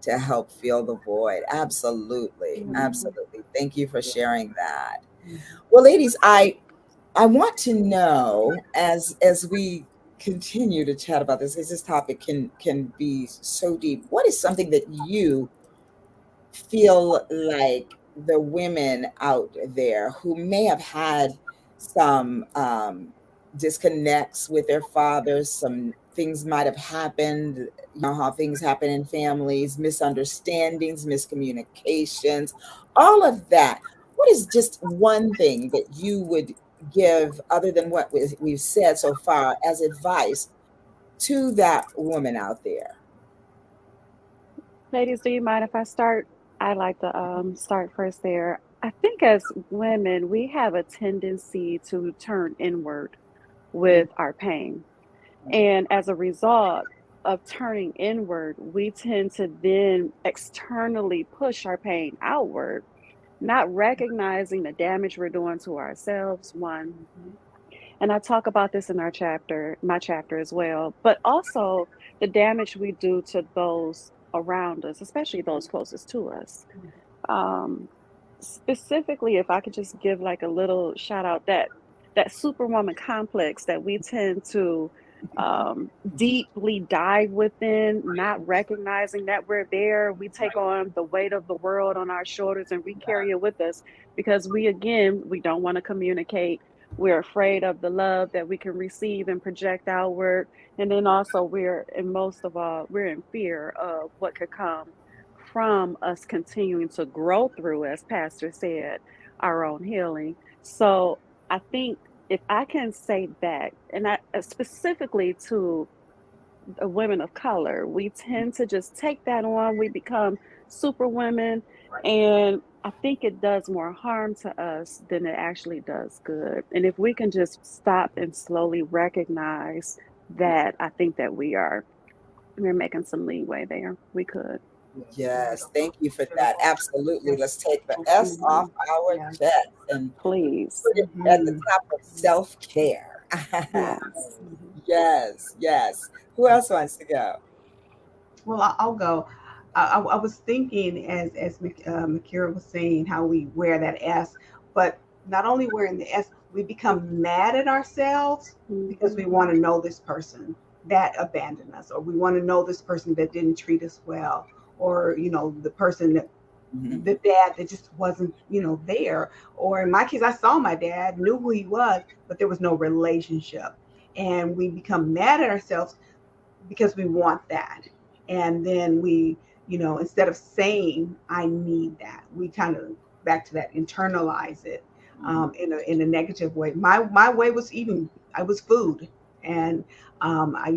to help fill the void. Absolutely. Beautiful. Absolutely. Thank you for sharing that. Mhm. Well, ladies, I want to know as we continue to chat about this, because this topic can be so deep. What is something that you feel like the women out there who may have had some disconnects with their fathers, some things might have happened, you know how things happen in families, misunderstandings, miscommunications, all of that. What is just one thing that you would give, other than what we've said so far, as advice to that woman out there? Ladies, do you mind if I start? I like to start first there. I think as women, we have a tendency to turn inward with our pain. And as a result of turning inward, we tend to then externally push our pain outward, not recognizing the damage we're doing to ourselves, one. Mhm. And I talk about this in our chapter, my chapter as well, but also the damage we do to those around us, especially those closest to us. Um, Specifically, if I could just give like a little shout out, that superwoman complex that we tend to deeply dive within, not recognizing that we're there. We take on the weight of the world on our shoulders and we carry it with us because we don't want to communicate. We're afraid of the love that we can receive and project outward. And then also and most of all, we're in fear of what could come from us continuing to grow through, as Pastor said, our own healing. So I think if I can say that, and I specifically to women of color, we tend to just take that on. We become super women, and I think it does more harm to us than it actually does good. And if we can just stop and slowly recognize that, I think that we're making some leeway there. We could. Yes, thank you for that. Absolutely. Yes. Let's take the S off Mhm. our Yeah. chest and Please. put it at the Mhm. top of self-care. Yes. Mhm. Yes, yes. Who else wants to go? Well, I'll go. I was thinking as Makira was saying how we wear that S, but not only wearing the S, we become mad at ourselves because we Mhm. want to know this person that abandoned us, or we want to know this person that didn't treat us well, or the person that Mhm. the dad that just wasn't there. Or in my case, I saw my dad, knew who he was, but there was no relationship, and we become mad at ourselves because we want that. And then instead of saying, I need that, we kind of back to that, internalize it in a negative way. My way was eating. I was food. And I,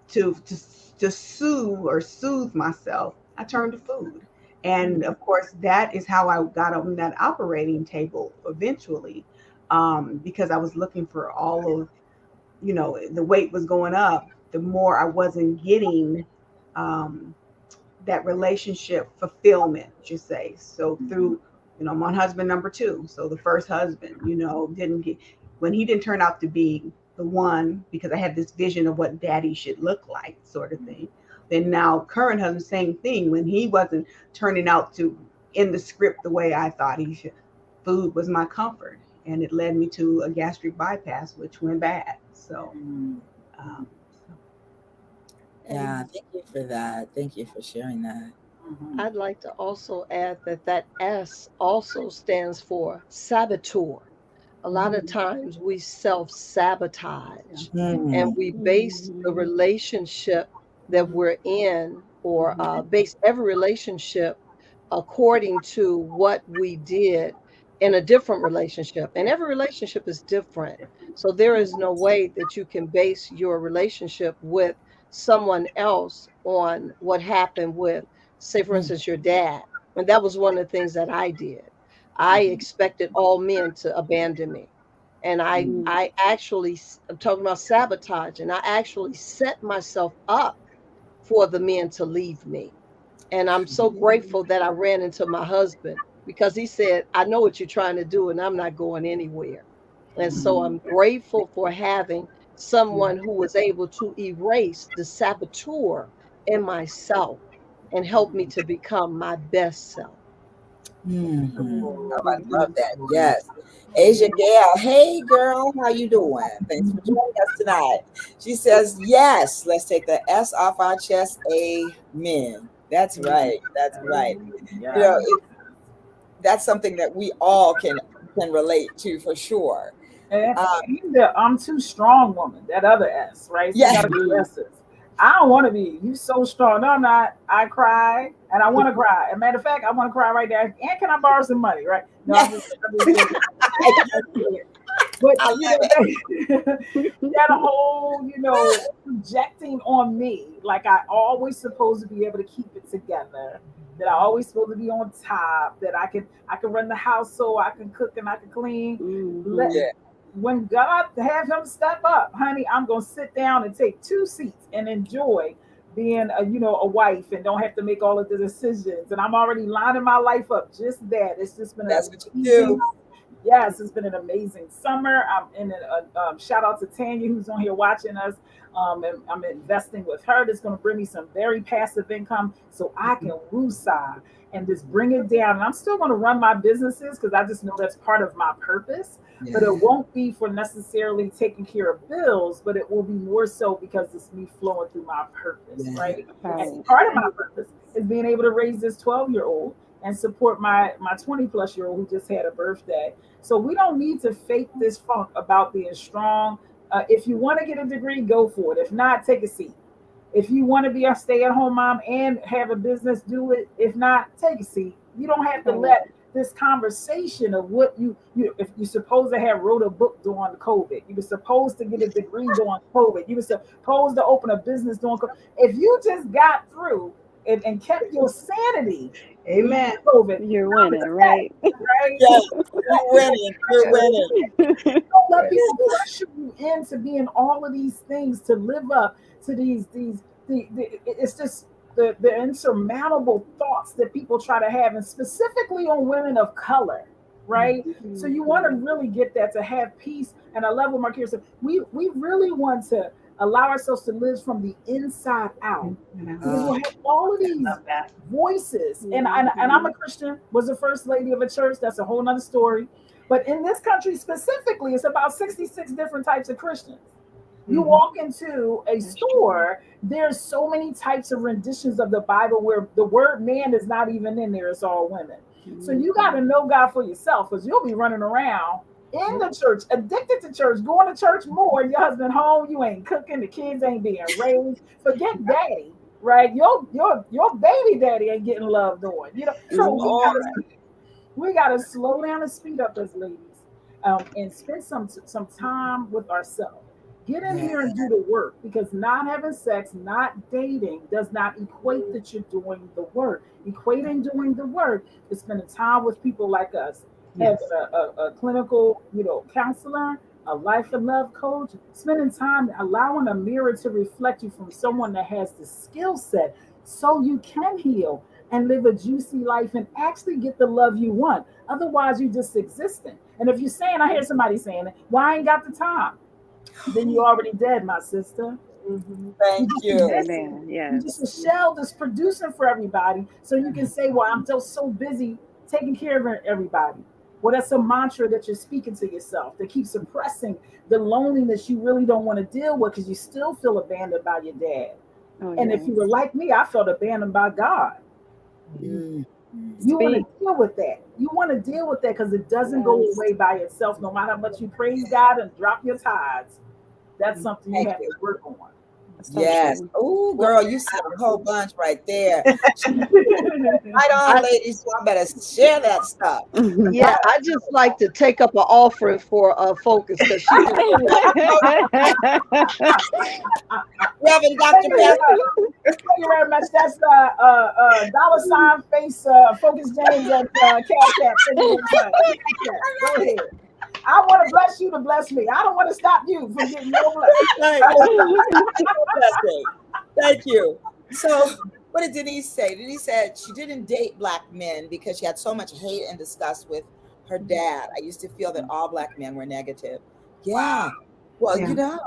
to soothe or soothe myself, I turned to food. And of course, that is how I got on that operating table eventually, because I was looking for all of the weight was going up, the more I wasn't getting um, that relationship fulfillment, you say. So Mhm. through, my husband number two. So the first husband, didn't get, when he didn't turn out to be the one, because I had this vision of what daddy should look like, sort of thing. Then now current husband, same thing. When he wasn't turning out to in the script the way I thought he should, food was my comfort, and it led me to a gastric bypass, which went bad. So, Mhm. um, Yeah, And thank you for that. Thank you for sharing that. Mhm. I'd like to also add that that S also stands for saboteur. A lot of times we self sabotage and Mm, we base the Mhm. relationship that we're in, or base every relationship according to what we did in a different relationship. And every relationship is different. So there is no way that you can base your relationship with someone else on what happened with, say, for mm, instance, your dad. And that was one of the things that I did. I expected all men to abandon me. And Mhm. I actually, I'm talking about sabotage, and I actually set myself up for the men to leave me. And I'm so grateful that I ran into my husband, because he said, I know what you're trying to do, and I'm not going anywhere. And so I'm grateful for having someone who was able to erase the saboteur in myself and help me to become my best self. mhm. Oh, I love Mhm. that. Yes. Asia Gale, hey girl, how you doing? Thanks for joining us tonight. She says, yes, let's take the S off our chest. Amen. That's right. That's right. You Yeah. know, that's something that we all can relate to for sure. And Um, even the I'm too strong woman, that other S, right? So we yeah, got to do Mhm. S's. I don't want to be. You so strong. No, I'm not. I cry and I want to cry. As a matter of fact, I want to cry right there. And can I borrow some money? Right? No, yeah. I'm just joking. That's it. But I you love know, it. that whole, projecting on me, like I always supposed to be able to keep it together. That I always supposed to be on top. That I can run the house, so I can cook and I can clean. Let Mhm. Yeah, When God have him step up, honey, I'm gonna sit down and take two seats and enjoy being a wife and don't have to make all of the decisions. And I'm already lining my life up just that. It's just been that's an what you amazing. do. Yes, it's been an amazing summer. I'm in shout out to Tanya who's on here watching us. And I'm investing with her. That's going to bring me some very passive income so I can woosah and just bring it down. And I'm still going to run my businesses because I just know that's part of my purpose. But it Yeah, won't be for necessarily taking care of bills, but it will be more so because it's me flowing through my purpose, yeah. right? And Right. part of my purpose is being able to raise this 12-year-old and support my 20 plus year old who just had a birthday. So we don't need to fake this funk about being strong. If you want to get a degree, go for it. If not, take a seat. If you want to be a stay-at-home mom and have a business, do it. If not, take a seat. You don't have to Right. let this conversation of what you if you're supposed to have wrote a book during COVID, you were supposed to get a degree during COVID, you were supposed to open a business during COVID. If you just got through and kept your sanity during Amen. COVID, You're I'm winning, ecstatic, right? right? Yes, you're Let people winning. You're pressure winning. don't let Yes. people pressure you into being all of these things to live up to it's just the insurmountable thoughts that people try to have, and specifically on women of color, right? So you want to Mhm. really get that to have peace. And I love what Marquis said. We really want to allow ourselves to live from the inside out because Uh, we'll have all of these Love that. voices. And I'm a Mhm. Christian, was the first lady of a church. That's a whole nother story. But in this country specifically, it's about 66 different types of Christians. You Mhm. walk into a That's true. store, there's so many types of renditions of the Bible where the word man is not even in there, it's all women. So you got Mhm. to know God for yourself because you'll be running around in the church, addicted to church, going to church more, and your husband home, you ain't cooking, the kids ain't being raised. Forget daddy, right? Your baby daddy ain't getting loved on. So come Mhm. on. we gotta slow down and speed up as ladies, and spend some time with ourselves. Get in Yeah, here and do the work because not having sex, not dating, does not equate that you're doing the work. Equating doing the work is spending time with people like us, having Yes. a clinical, counselor, a life and love coach, spending time allowing a mirror to reflect you from someone that has the skill set so you can heal and live a juicy life and actually get the love you want. Otherwise, you're just existing. And if you're saying, I hear somebody saying it, well, I ain't got the time, then you're already dead, my sister. Hmm. You thank just you. existing. Amen. You just Yes. a shell that's producing for everybody. So you can say, well, I'm just so busy taking care of everybody. Well, that's a mantra that you're speaking to yourself that keeps suppressing the loneliness you really don't want to deal with because you still feel abandoned by your dad. Oh, And if you were yes. like me, I felt abandoned by God. Mm. You want to Speak. deal with that. You want to deal with that because it doesn't go Yes. away by itself. No matter how much you praise God and drop your tithes, that's something you Thank have you. to work on. So Yes. true. Oh, Well, girl, you said a whole bunch right there. Right on, I ladies. Y'all better share that stuff. yeah, I just like to take up an offering for Focus because she just Reverend Thank Dr. you very Pastor. much. Thank you very much. That's dollar sign face Focus James at Cash App. Thank you very much. Go ahead. I want to bless you to bless me. I don't want to stop you from getting your blessing. Right. Blessing. Thank you. So, what did Denise say? Denise said she didn't date black men because she had so much hate and disgust with her dad. I used to feel that all black men were negative. Yeah. Well, yeah. that's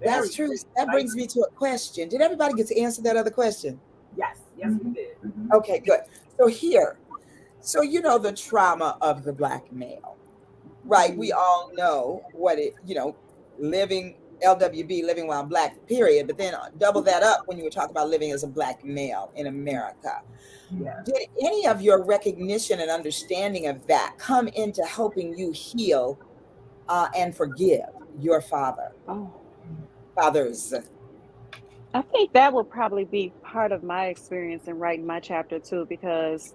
Very true. true. That Right? brings me to a question. Did everybody get to answer that other question? Yes. Yes, we Mhm, did. mhm. Okay, good. So here, so the trauma of the black male, right? We Mhm. all know what living LWB, living while black, period. But then double that up when you were talking about living as a black male in America. Yes. Did any of your recognition and understanding of that come into helping you heal and forgive your Oh, fathers? I think that will probably be part of my experience in writing my chapter too, because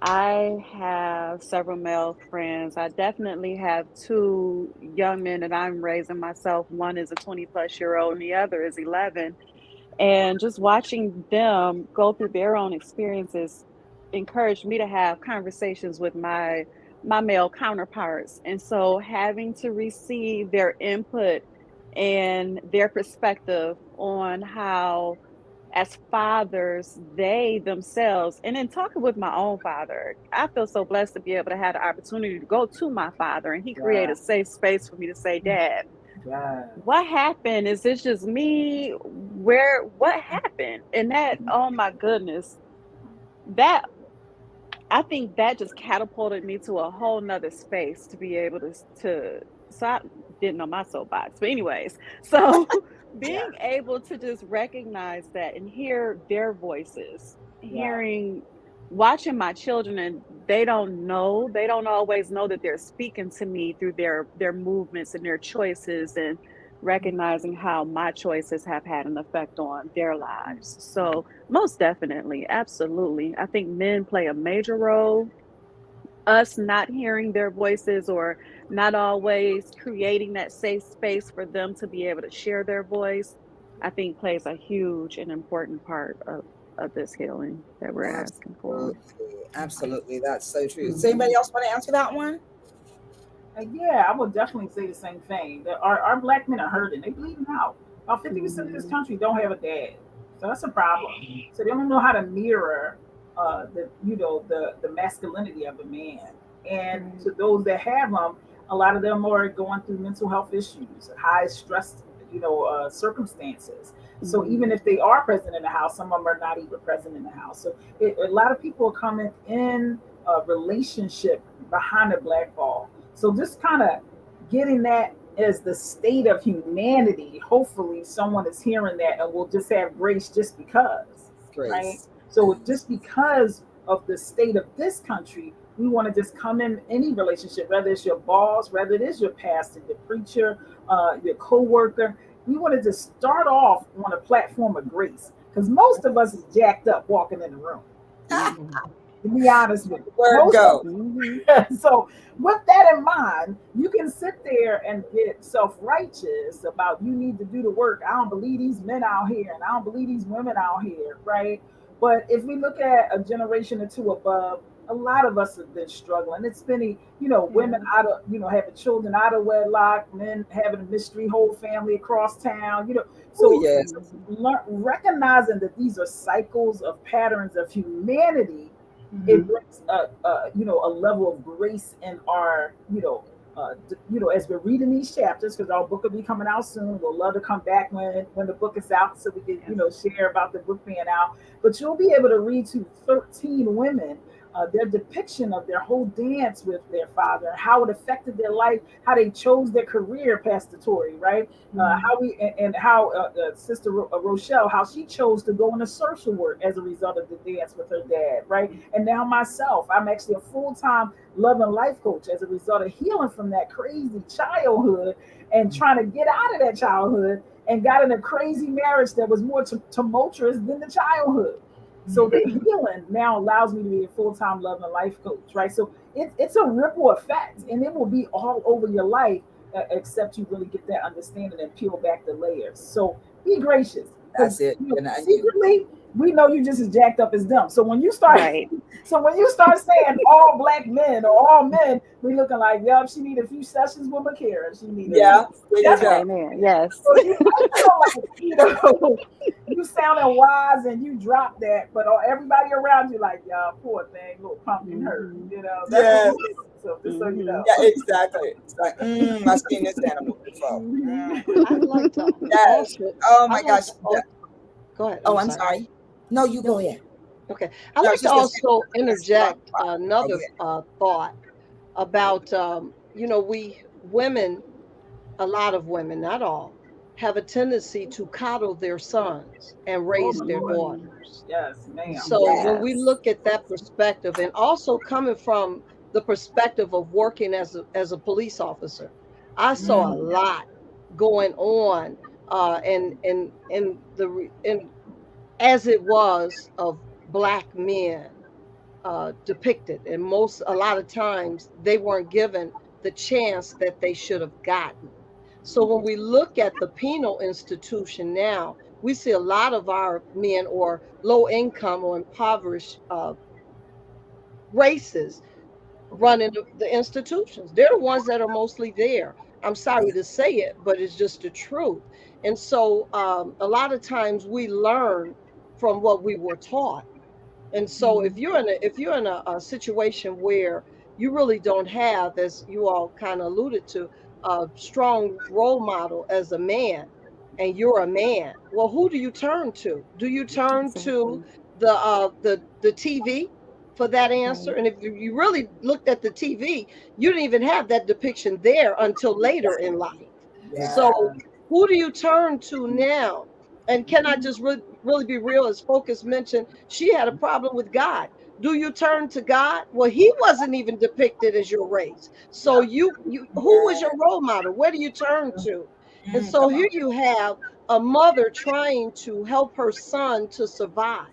I have several male friends. I definitely have two young men that I'm raising myself. One is a 20 plus year old, and the other is 11. And just watching them go through their own experiences encouraged me to have conversations with my male counterparts. And so having to receive their input and their perspective on how as fathers, they themselves, and in talking with my own father, I feel so blessed to be able to have the opportunity to go to my father, and he created Yeah. a safe space for me to say, Dad, Yes. what happened? Is this just me? What happened? And that, oh my goodness, that I think that just catapulted me to a whole nother space to be able so I didn't know my soapbox. But anyways, so being Yes. able to just recognize that and hear their voices, Yes. watching my children, and they don't always know that they're speaking to me through their movements and their choices, and recognizing how my choices have had an effect on their lives. So most definitely, absolutely. I think men play a major role. Us not hearing their voices or not always creating that safe space for them to be able to share their voice, I think plays a huge and important part of this healing that we're asking for. Absolutely. Absolutely. That's so true. Does Mhm. anybody else want to answer that one? Yeah, I would definitely say the same thing. That our black men are hurting. They bleeding out. About 50% of this Mhm. country don't have a dad, so that's a problem. So they don't know how to mirror the masculinity of a man. And Right. to those that have them, a lot of them are going through mental health issues, high stress, circumstances. So even Mm-hmm. if they are present in the house, some of them are not even present in the house. So a lot of people are coming in a relationship behind a black ball. So just kind of getting that as the state of humanity. Hopefully, someone is hearing that and will just have grace just because, right? Grace. So just because of the state of this country, we want to just come in any relationship, whether it's your boss, whether it is your pastor, your preacher, your co-worker. We want to just start off on a platform of grace because most of us is jacked up walking in the room. Mhm. To be honest with you, Word most of go. Mm-hmm. so with that in mind, you can sit there and get self-righteous about you need to do the work. I don't believe these men out here and I don't believe these women out here, right? But if we look at a generation or two above, a lot of us have been struggling. It's been, women Yeah. out of, having children out of wedlock, men having a mystery whole family across town, Oh, So yes. recognizing that these are cycles of patterns of humanity, it Mhm. brings a level of grace in our as we're reading these chapters, because our book will be coming out soon. We'll love to come back when the book is out so we can Yes. share about the book being out. But you'll be able to read to 13 women their depiction of their whole dance with their father, how it affected their life, how they chose their career, Pastor Tori, right? How we and how Sister Rochelle, how she chose to go into social work as a result of the dance with her dad, right? And now myself, I'm actually a full-time love and life coach as a result of healing from that crazy childhood and trying to get out of that childhood and got in a crazy marriage that was more tumultuous than the childhood. So the healing now allows me to be a full-time love and life coach, right? So it's a ripple effect, and it will be all over your life, except you really get that understanding and peel back the layers. So be gracious, because That's it. secretly we know you just as jacked up as them. So when you start, Right. so when you start saying all black men or all men, we looking like, yup, she need a few sessions with Makara. She need Yeah, there you that's go. Amen. Yes. so you might feel like, you sounding wise and you drop that, but everybody around you like, y'all, poor thing, little pumpkin hurt. That's Yes. what it is. So just so you know. Yeah, exactly. It's like, I've seen this animal before. I'd like to Yes. also. Oh my I'd like gosh. to. Yeah. Go ahead. Oh, I'm sorry. No, you go ahead. Okay. I'd No, I like was to just gonna say, also that's the wrong interject part. Oh, go another ahead. thought about, we women, a lot of women, not all, have a tendency to coddle their sons and Oh raise my their Lord. daughters. Yes, ma'am. So Yes. when we Yes. look at that perspective, and also coming from the perspective of working as a police officer, I saw a Mm. lot going on, and as it was of black men depicted, and a lot of times they weren't given the chance that they should have gotten. So when we look at the penal institution now, we see a lot of our men or low income or impoverished races running the institutions. They're the ones that are mostly there. I'm sorry to say it, but it's just the truth. And so a lot of times we learn from what we were taught. And so if you're in a situation where you really don't have, as you all kind of alluded to, a strong role model as a man, and you're a man, well, who do you turn to? Do you turn to Exactly. the TV for that answer? Right. And if you really looked at the TV, you didn't even have that depiction there until later in life. So Yeah. who do you turn to now? And can I just really be real? As Focus mentioned, she had a problem with God. Do you turn to God? Well, he wasn't even depicted as your race. So you who was your Yeah. role model? Where do you turn to? And so Come here on. you have a mother trying to help her son to survive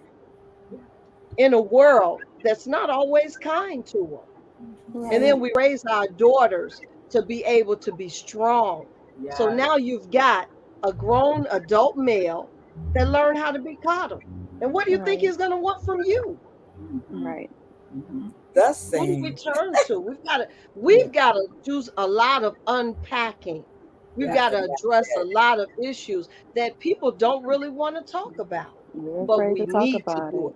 in a world that's not always kind to her. And Right. then we raise our daughters to be able to be strong. So Yes. now you've got a grown adult male that learned how to be coddled. And what do you think Right. he's going to want from you? Mhm. Right. Mhm. The Who do we same. turn to? Yeah. We've got to do a lot of unpacking. We've Yeah. got to address a lot of issues that people don't really want to talk about, We're but afraid we to talk need to about do it.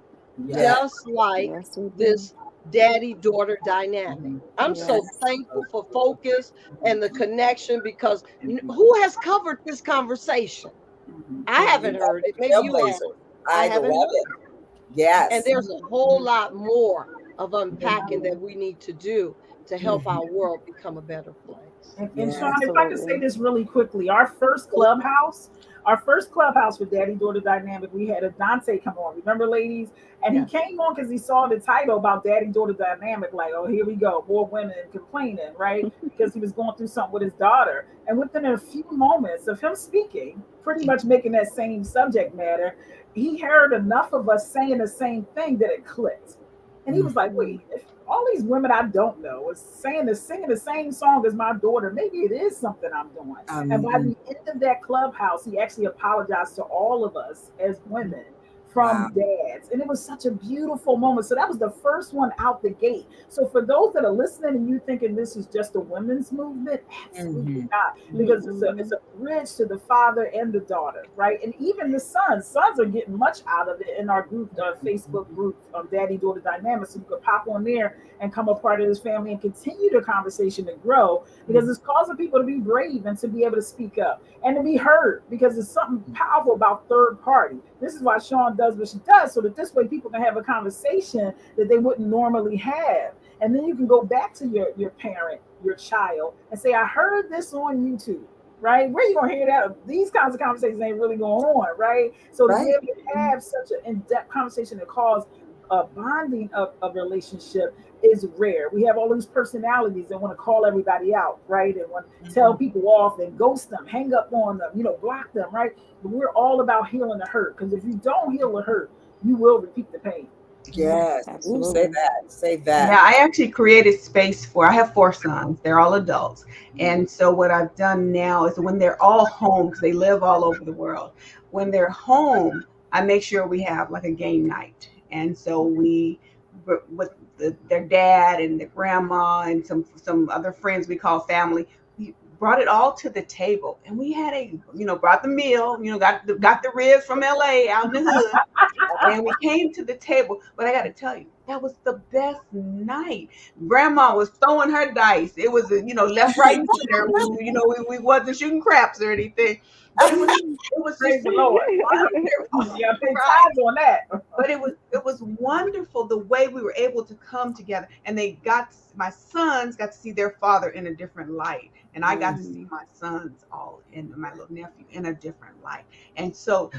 it. Yeah. Just like Yes, we do. this daddy daughter dynamic. I'm so Yes. thankful for Focus and the connection, because who has covered this conversation? I You haven't are heard it. a Maybe you have. trailblazer. I I haven't love heard it. it. And Yes. there's a whole lot more of unpacking that we need to do to help Mhm. our world become a better place. And Sean, Yes. if I could say Absolutely. this really quickly, our first clubhouse for Daddy Daughter Dynamic, we had a Dante come on. Remember, ladies? And he Yeah. came on because he saw the title about Daddy Daughter Dynamic, like, oh, here we go, more women complaining, right? Because he was going through something with his daughter. And within a few moments of him speaking, pretty much making that same subject matter, he heard enough of us saying the same thing that it clicked. And he was like, Mm. wait, if all these women I don't know is singing the same song as my daughter, maybe it is something I'm doing. And by Um, the end of that clubhouse, he actually apologized to all of us as women wow. from dads. And it was such a beautiful moment. So that was the first one out the gate. So for those that are listening and you thinking this is just a women's movement, absolutely Hmm. not. Because it's Mm-mm. a bridge to the father and the daughter, right? And even the sons. Sons are getting much out of it in our group, Facebook group, Daddy Daughter Dynamics. So you could pop on there and come a part of this family and continue the conversation to grow, because it's causing people to be brave and to be able to speak up and to be heard, because there's something powerful about third party. This is why Sean does what she does, so that this way people can have a conversation that they wouldn't normally have. And then you can go back to your parent, your child, and say, I heard this on YouTube. Right? Where you gonna hear that? These kinds of conversations ain't really going on, right? So to be Right. able to have such an in-depth conversation that cause a bonding of a relationship is rare. We have all these personalities that want to call everybody out, right? And want to tell people off and ghost them, hang up on them, block them, right? But we're all about healing the hurt, because if you don't heal the hurt, you will repeat the pain. Yes. Ooh, say Absolutely. that. Say Yeah, that. I actually created space I have 4 sons. They're all adults. And so what I've done now is when they're all home, because they live all over the world, when they're home, I make sure we have like a game night. And so with their dad and their grandma and some other friends we call family, we brought it all to the table. And we had brought the meal, got the ribs from LA out in the hood. And we came to the table, but I got to tell you, that was the best night. Grandma was throwing her dice. It was, left, right, and center. We wasn't shooting craps or anything, but it was Praise just the Lord. wonderful. You gotta pay Right. tithes on that. But it was wonderful the way we were able to come together, and my sons got to see their father in a different light, and I got to see my sons and my little nephew in a different light. And so,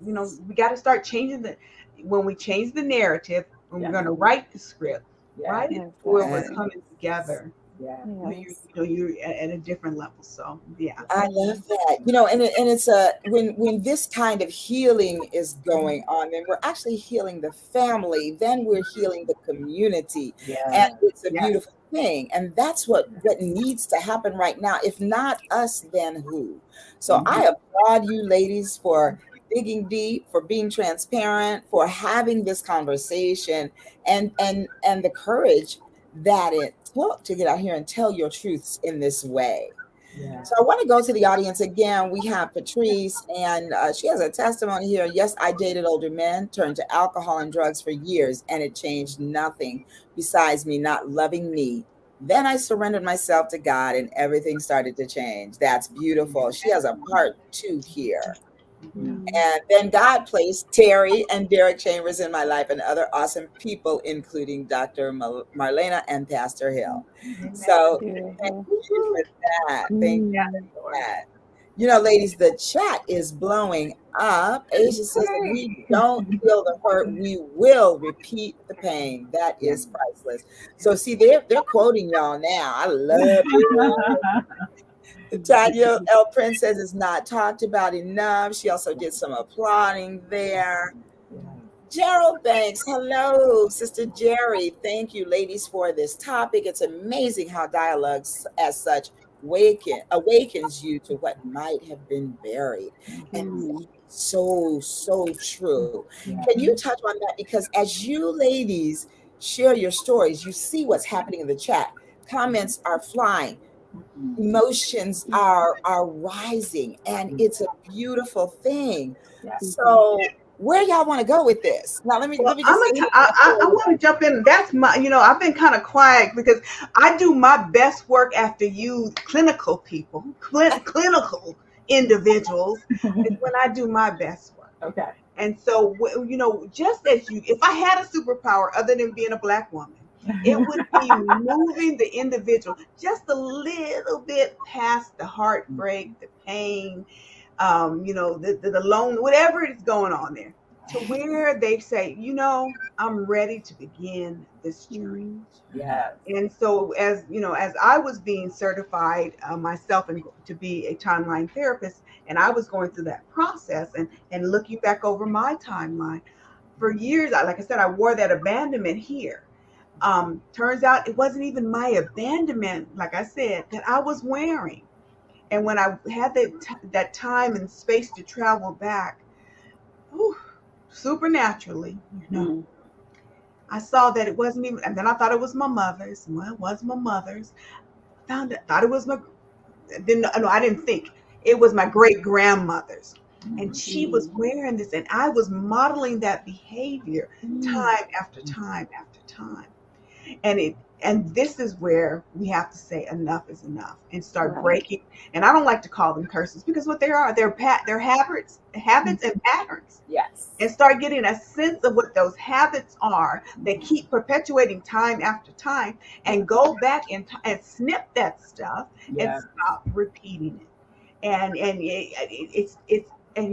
we got to start changing when we change the narrative, when we're going to write the script, write it where we're coming together. Yeah. You're at a different level. So yeah, I love that. And it's when this kind of healing is going on, and we're actually healing the family, then we're healing the community. And it's a beautiful thing. And that's what needs to happen right now. If not us, then who? So I applaud you ladies for digging deep, for being transparent, for having this conversation, and the courage that it took to get out here and tell your truths in this way. Yeah. So I want to go to the audience again. We have Patrice, and she has a testimony here. Yes, I dated older men, turned to alcohol and drugs for years, and it changed nothing besides me not loving me. Then I surrendered myself to God, and everything started to change. That's beautiful. She has a part 2 here. And then God placed Terry and Derek Chambers in my life, and other awesome people, including Dr. Marlena and Pastor Hill. So thank you for that. Thank you for that. Ladies, the chat is blowing up. Asia says, if we don't feel the hurt, we will repeat the pain. That is priceless. So see, they're quoting y'all now. I love it. Tanya L. Prince says it's not talked about enough. She also did some applauding there. Gerald Banks, hello, Sister Jerry. Thank you, ladies, for this topic. It's amazing how dialogues as such awakens you to what might have been buried. And so true. Can you touch on that? Because as you ladies share your stories, you see what's happening in the chat. Comments are flying. Emotions are rising, and it's a beautiful thing. So where y'all want to go with this? Now let me just I want to jump in. That's I've been kind of quiet because I do my best work after you clinical people, clinical individuals is when I do my best work. Okay. And so just as if I had a superpower other than being a Black woman, it would be moving the individual just a little bit past the heartbreak, the pain, the loan, whatever is going on there, to where they say, I'm ready to begin this journey. Yeah. And so as I was being certified myself and to be a timeline therapist, and I was going through that process and looking back over my timeline for years, like I said, I wore that abandonment here. Turns out it wasn't even my abandonment, like I said, that I was wearing. And when I had that time and space to travel back, supernaturally, I saw that it wasn't even, and then I thought it was my mother's. Well, it was my mother's. Thought it was I didn't think. It was my great grandmother's. And she was wearing this, and I was modeling that behavior time after time after time. And And this is where we have to say enough is enough and start Right. breaking. And I don't like to call them curses, because what they are, they're habits and patterns. Yes. And start getting a sense of what those habits are that keep perpetuating time after time, and go back and snip that stuff and Yeah. stop repeating it. It's and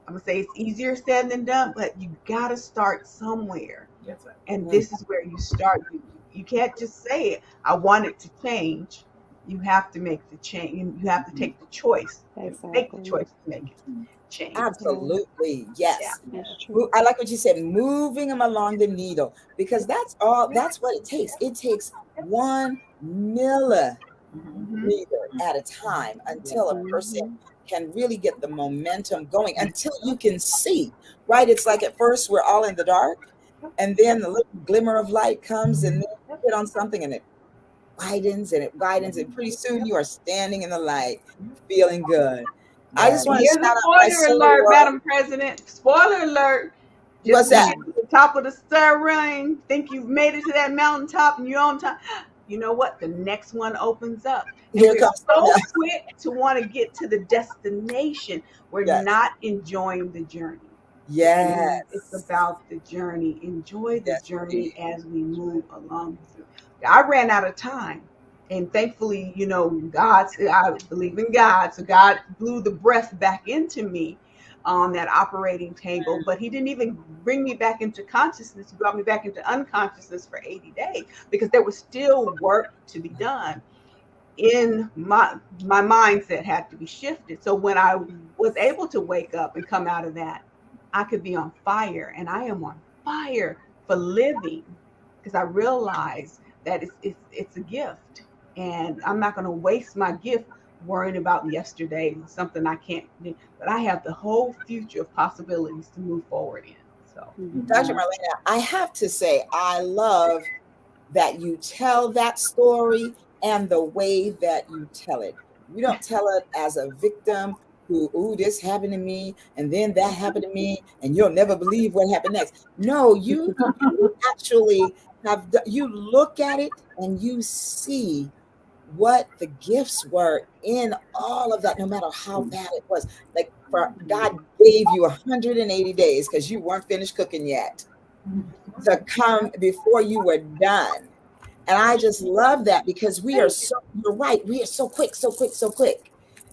I'm gonna say it's easier said than done, but you gotta start somewhere. Yes, sir. And this is where you start. You can't just say it, I want it to change. You have to make the change. You have to take the choice. Make the Exactly. choice to make it change. Absolutely. Yeah. Yes. That's true. I like what you said, moving them along the needle, because that's what it takes. It takes 1 millimeter Mhm. at a time until a person Mhm. can really get the momentum going, until you can see, right? It's like at first we're all in the dark, and then the little glimmer of light comes, and then you hit on something and it widens, and pretty soon you are standing in the light, feeling good. I just want to Here's a shout out my spoiler alert, soror. Madam President. Spoiler alert. Just What's when you that? get to the top of the star run, think you've made it to that mountaintop and you're on top. You know what? The next one opens up. And Here we're comes so yes, quick to want to get to the destination. We're yes, not enjoying the journey. And it's yes, about the journey. Enjoy the yes, journey indeed. as we move along through. I ran out of time. And thankfully, I believe in God. So God blew the breath back into me on that operating table. But He didn't even bring me back into consciousness. He brought me back into unconsciousness for 80 days, because there was still work to be done. In my mindset had to be shifted. So when I was able to wake up and come out of that, I could be on fire, and I am on fire for living, because I realize that it's a gift, and I'm not going to waste my gift worrying about yesterday, something I can't do. But I have the whole future of possibilities to move forward in. So Dr. Mhm. Marlena, I have to say, I love that you tell that story and the way that you tell it. You don't tell it as a victim who, ooh, this happened to me, and then that happened to me, and you'll never believe what happened next. No, you actually you look at it and you see what the gifts were in all of that, no matter how bad it was. Like, for God gave you 180 days, because you weren't finished cooking yet, to come before you were done. And I just love that, because you're right, we are so quick, so quick, so quick.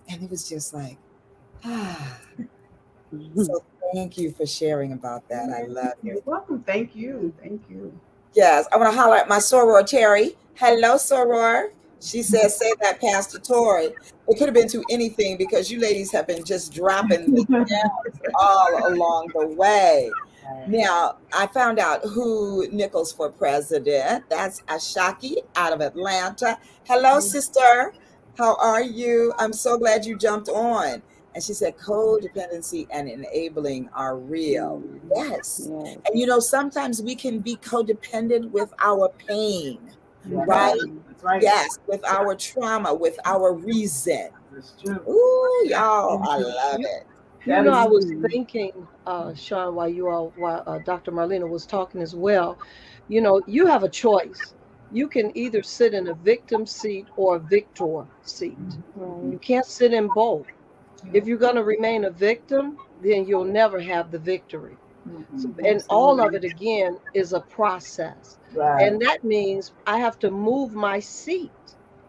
And it was just like, ah. Mhm. So thank you for sharing about that. I love you're it. welcome. Thank you. Thank you. Yes, I want to holler at my soror, Terry. Hello, soror. She says, say that, Pastor Tori. It could have been to anything, because you ladies have been just dropping the gems all along the way. Now, I found out who nickels for president. That's Ashaki out of Atlanta. Hello, sister. How are you? I'm so glad you jumped on. And she said, codependency and enabling are real. Mm. Yes. Yes. And sometimes we can be codependent with our pain, right? Exactly. That's right. Yes, with our trauma, with our reason. That's true. Ooh, y'all, I love You, it. you That know, is I was true. thinking, Sean, while Dr. Marlena was talking as well, you have a choice. You can either sit in a victim seat or a victor seat. Right. You can't sit in both. If you're going to remain a victim, then you'll never have the victory. So, Mhm. and all of Absolutely. it again is a process. Right. And that means I have to move my seat.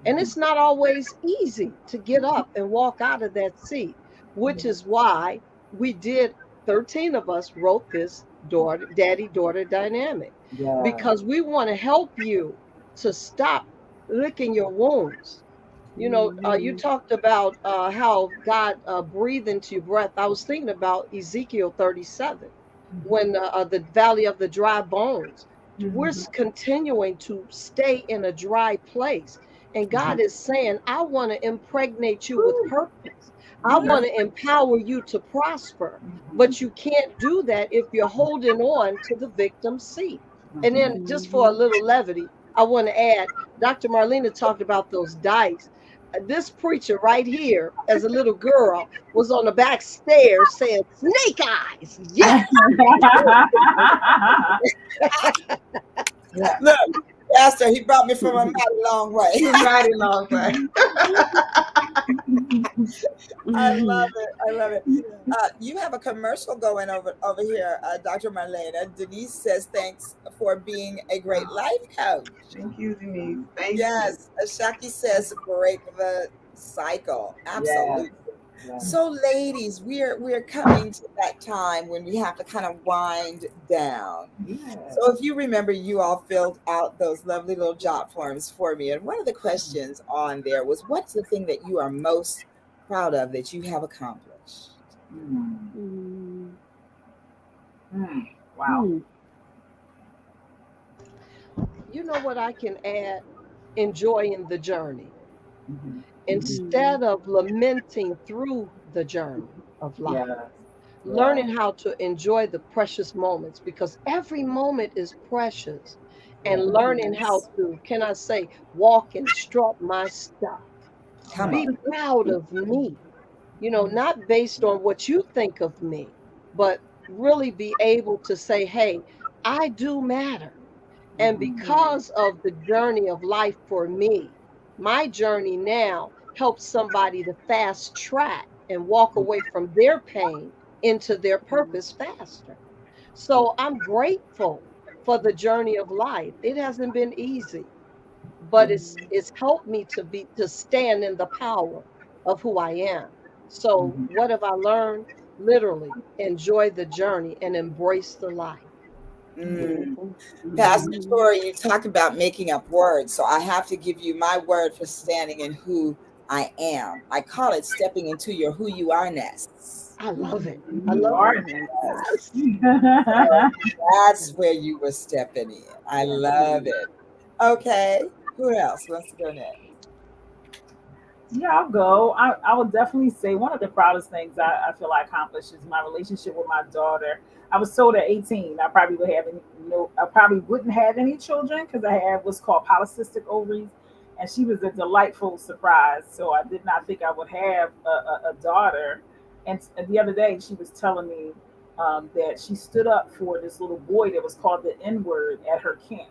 And it's not always easy to get up and walk out of that seat, which is why we did, 13 of us wrote this daddy daughter dynamic, Yeah. because we want to help you to stop licking your wounds. You Mhm. talked about how God breathed into your breath. I was thinking about Ezekiel 37, when the valley of the dry bones. We're continuing to stay in a dry place. And God is saying, I want to impregnate you with purpose. I want to empower you to prosper. But you can't do that if you're holding on to the victim seat. And then, just for a Mhm. little levity, I want to add, Dr. Marlena talked about those dice. This preacher right here, as a little girl, was on the back stairs saying, "Snake eyes, yes." Yeah. Look, Pastor, he brought me from a mighty long way. Mighty long way. I love it. I love it. You have a commercial going over here, Dr. Marlena. Denise says thanks for being a great life coach. Thank you, Denise. Thank you. Yes, Shaki says break the cycle. Yes. Absolutely. Yes. So, ladies, we're coming to that time when we have to kind of wind down. Yes. So, if you remember, you all filled out those lovely little job forms for me, and one of the questions on there was, "What's the thing that you are most proud of that you have accomplished?" Mm. Mm. Mm. Wow. Hmm. You know what I can add? Enjoying the journey Mm-hmm. instead of lamenting through the journey of life. Yes. Learning how to enjoy the precious moments because every moment is precious, and Yes. learning how Yes. to, can I say, walk and strut my stuff. Come Be on. proud of me, Mm-hmm. not based on what you think of me, but really be able to say, hey, I do matter. And because of the journey of life for me, my journey now helps somebody to fast track and walk away from their pain into their purpose faster. So I'm grateful for the journey of life. It hasn't been easy, but it's helped me to stand in the power of who I am. So Mm-hmm. what have I learned? Literally enjoy the journey and embrace the life. Mm. Mhm. Mm-hmm. Pastor Mhm. Tori, you talk about making up words. So I have to give you my word for standing in who I am. I call it stepping into your who you are ness. I love it. Who I you love are it. next. Yes. So that's where you were stepping in. I Yeah. love it. Okay. Who else wants to go next? Yeah, I'll go. I would definitely say one of the proudest things I feel I accomplished is my relationship with my daughter. I was told at 18 I probably would have any, no, I probably wouldn't have any children because I had what's called polycystic ovaries, and she was a delightful surprise. So I did not think I would have a daughter. And the other day she was telling me that she stood up for this little boy that was called the N word at her camp.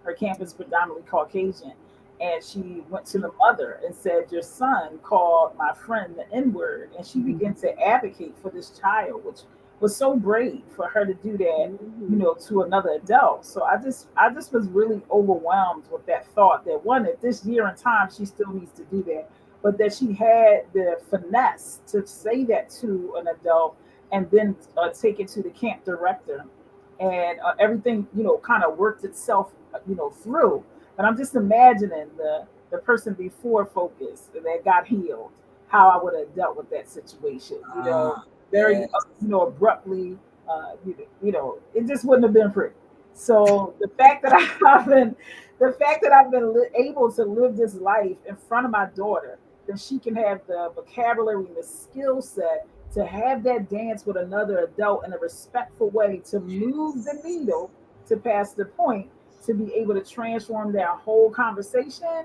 Her camp is predominantly Caucasian, and she went to the mother and said, "Your son called my friend the N word." And she began to advocate for this child, which was so brave for her to do that, Mhm. to another adult. So I just was really overwhelmed with that thought that one, at this year and time, she still needs to do that, but that she had the finesse to say that to an adult and then take it to the camp director, and everything kind of worked itself through. But I'm just imagining the person before Focus that got healed, how I would have dealt with that situation. Ah, Very yes. abruptly. It just wouldn't have been pretty. So the fact that I've been able to live this life in front of my daughter, that she can have the vocabulary and the skill set to have that dance with another adult in a respectful way to move the needle to pass the point, to be able to transform that whole conversation.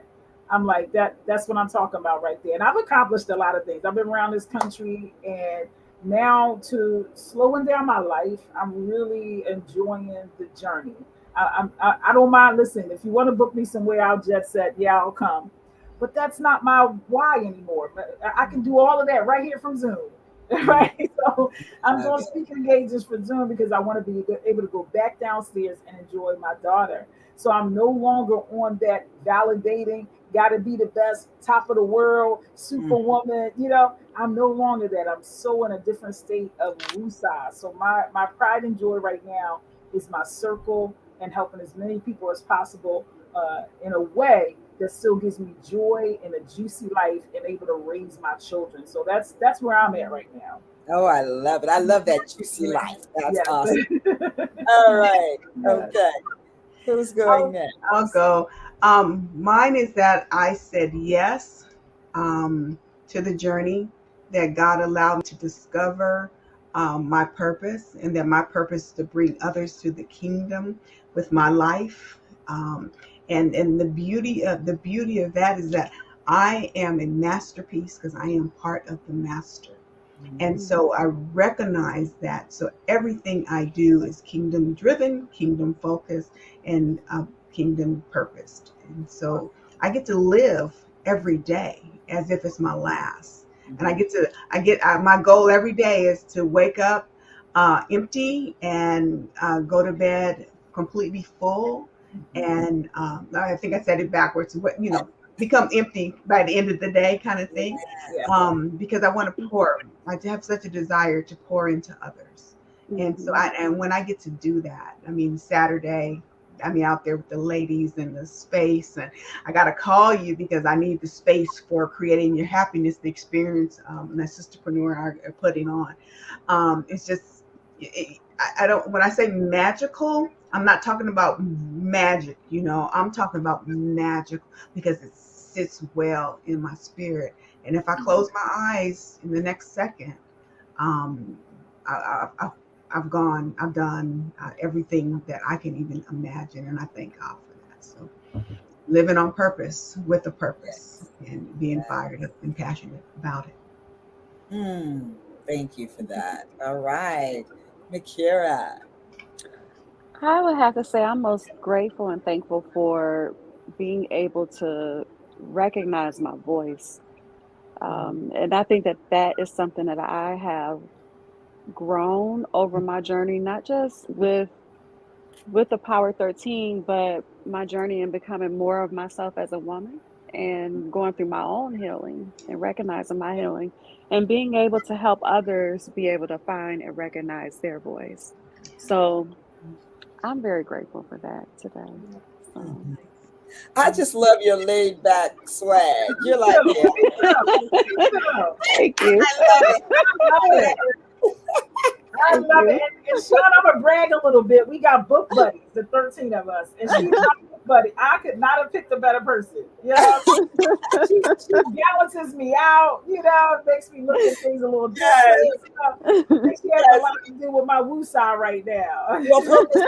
I'm like, that's what I'm talking about right there. And I've accomplished a lot of things. I've been around this country, and now to slowing down my life, I'm really enjoying the journey. I don't mind listening. If you want to book me somewhere, I'll jet set. Yeah, I'll come. But that's not my why anymore. But I can do all of that right here from Zoom. Mm, Right. So I'm love doing it. speaking engagements for Zoom because I want to be able to go back downstairs and enjoy my daughter. So I'm no longer on that validating, got to be the best, top of the world, Mm, superwoman. I'm no longer that. I'm so in a different state of woosah. So my pride and joy right now is my circle and helping as many people as possible in a way that still gives me joy and a juicy life and able to raise my children. So that's where I'm at right now. oh, I love it. I love that juicy Yeah. life. That's Yes. awesome. All right. Yes. Okay. Who's going I'll, next? I'll go. Mine is that I said yes to the journey, that God allowed me to discover my purpose, and that my purpose is to bring others to the kingdom with my life. Um, and the beauty of that is that I am a masterpiece because I am part of the master. And Mhm. so I recognize that. So everything I do is kingdom driven, kingdom focused, and kingdom purposed. And so I get to live every day as if it's my last. And my goal every day is to wake up empty and go to bed completely full. And I think I said it backwards, become empty by the end of the day kind of thing. Yeah. Because I want to pour, I have such a desire to pour into others. And so and when I get to do that, I mean, Saturday, out there with the ladies in the space, and I got to call you because I need the space for creating your happiness, the experience that Sisterpreneur are putting on. It's just, I don't, when I say magical, I'm not talking about magic, I'm talking about magical because it sits well in my spirit. And if I close my eyes in the next second, I've done everything that I can even imagine, and I thank God for that. So, living on purpose with a purpose, and being fired up and passionate about it. Thank you for that. All right, Makira. I would have to say I'm most grateful and thankful for being able to recognize my voice. And I think that that is something that I have grown over my journey, not just with the Power 13, but my journey in becoming more of myself as a woman and going through my own healing and recognizing my healing and being able to help others be able to find and recognize their voice. So I'm very grateful for that today. So. I just love your laid back swag. You're like, yeah, Thank you. I love it. I love it. And Sean, I'm gonna brag a little bit. We got book buddies, the 13 of us, and she's my book buddy. I could not have picked a better person. She balances me out. Makes me look at things a little different. She has a lot to do with my woosah right now. Well, purpose,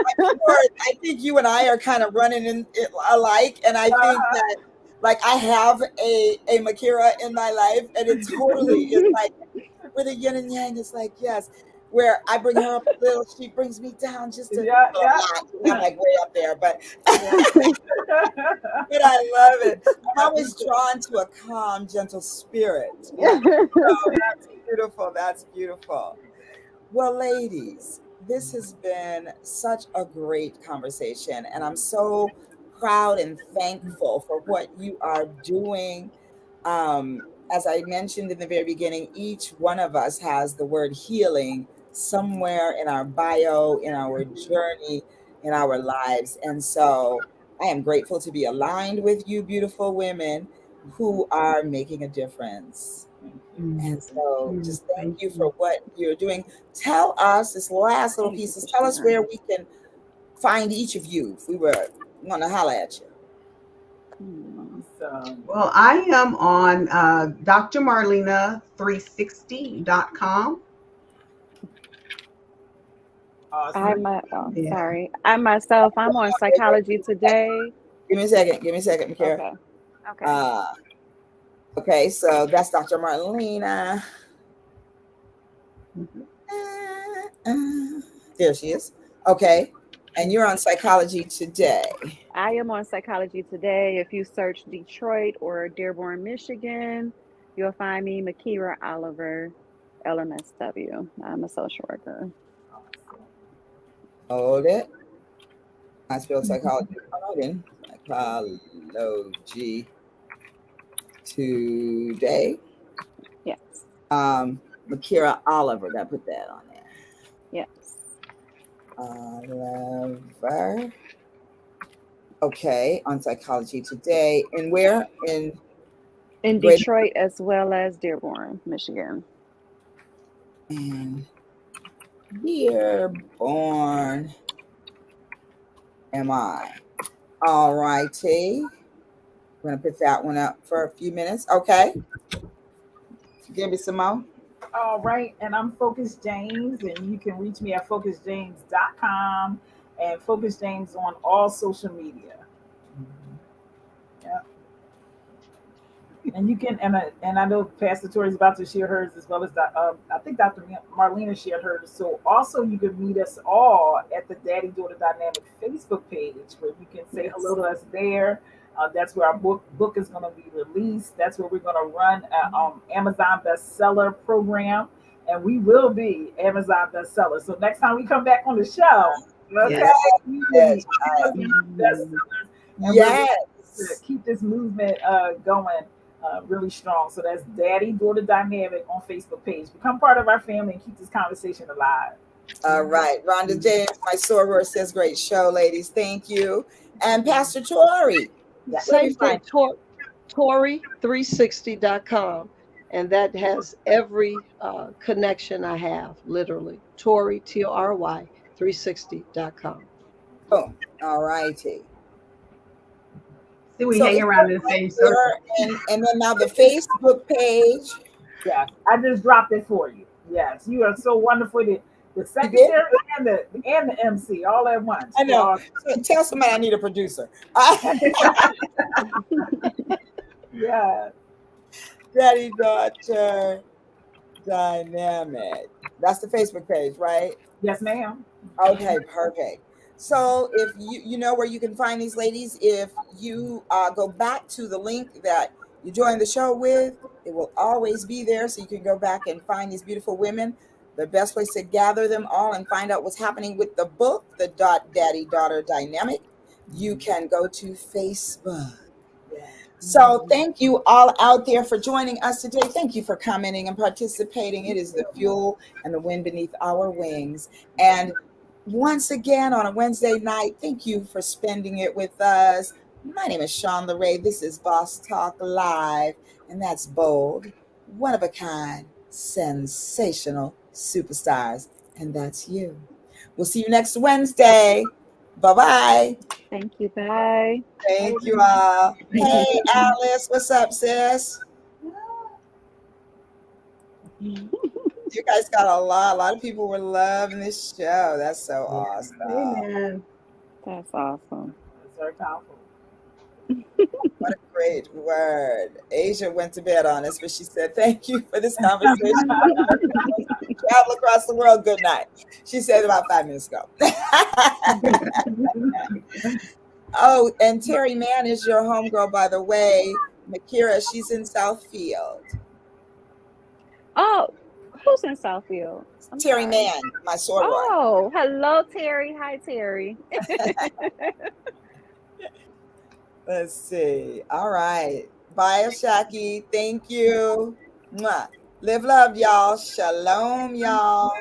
I think you and I are kind of running in alike, and I think that like I have a Makira in my life, and it totally is like with a yin and yang. It's like yes. Where I bring her up a little, she brings me down just a lot. I'm like way up there, but but I love it. I'm always drawn to a calm, gentle spirit. So that's beautiful. That's beautiful. Well, ladies, this has been such a great conversation, and I'm so proud and thankful for what you are doing. As I mentioned in the very beginning, each one of us has the word healing somewhere in our bio, in our journey, in our lives. And so I am grateful to be aligned with you, beautiful women who are making a difference. And so just thank you for what you're doing. Tell us this last little piece. Tell us where we can find each of you if we were want to holler at you. Well, I am on drmarlena360.com. Awesome. Sorry. I'm on Psychology Today. Give me a second, Makira. Okay. Okay, so that's Dr. Marlena. There she is. Okay. And you're on Psychology Today. I am on Psychology Today. If you search Detroit or Dearborn, Michigan, you'll find me, Makira Oliver, LMSW. I'm a social worker. Hold it. I spelled psychology. Psychology Today. Yes. Makira Oliver. Gotta put that on there. Yes. Oliver. Okay, on Psychology Today. And where? In Detroit as well as Dearborn, Michigan. And Dearborn. Am I? All righty. I'm going to put that one up for a few minutes. Okay. Give me some more. All right. And I'm Focus James, and you can reach me at focusjames.com and Focus James on all social media. Yeah. And you can, and I know Pastor Tori's about to share hers as well as I think Dr. Marlena shared hers. So also you can meet us all at the Daddy Daughter Dynamic Facebook page where you can say hello Yes. to us there. That's where our book is going to be released. That's where we're going to run an Amazon bestseller program, and we will be Amazon bestseller. So next time we come back on the show, okay, Yes. we will be Yes, right. Amazon Mhm. bestsellers, and we're going to Yes. keep this movement going really strong. So that's Daddy Daughter Dynamic on Facebook page. Become part of our family and keep this conversation alive. All right. Rhonda James, my soror, says great show, ladies. Thank you. And Pastor Tori, Yeah. where we Same thing, find Tori360.com. And that has every connection I have, literally. Tori, Tory, 360.com. boom. All righty. See, we So hang it's around right in the same there, circle. and then now the Facebook page. Yes. I just dropped it for you. Yes. You are so wonderful. The You did? secretary and the MC all at once. I You're know. awesome. So tell somebody I need a producer. Yeah. Daddy daughter dynamic. That's the Facebook page, right? Yes, ma'am. Okay, perfect. So if you know where you can find these ladies, if you go back to the link that you joined the show with, it will always be there. So you can go back and find these beautiful women. The best place to gather them all and find out what's happening with the book, the Daddy Daughter Dynamic, you can go to Facebook. Yeah. So thank you all out there for joining us today. Thank you for commenting and participating. It is the fuel and the wind beneath our wings. And once again on a Wednesday night, thank you for spending it with us. My name is Sean LeRae. This is Boss Talk Live, and that's bold, one of a kind, sensational superstars. And that's you. We'll see you next Wednesday. Bye bye. Thank you. Bye. Thank you all. Hey, Alice, what's up, sis? You guys got a lot of people were loving this show. That's so awesome. Amen. That's awesome. It's very powerful. What a great word. Asia went to bed on us, but she said, thank you for this conversation. Travel across the world. Good night. She said about 5 minutes ago. Oh, and Terry Mann is your homegirl, by the way. Makira, she's in Southfield. Oh, who's in Southfield? I'm Terry sorry. Mann, my soror. Oh, hello, Terry. Hi, Terry. Let's see. All right. Bye, Shaki. Thank you. Mwah. Live love, y'all. Shalom, y'all.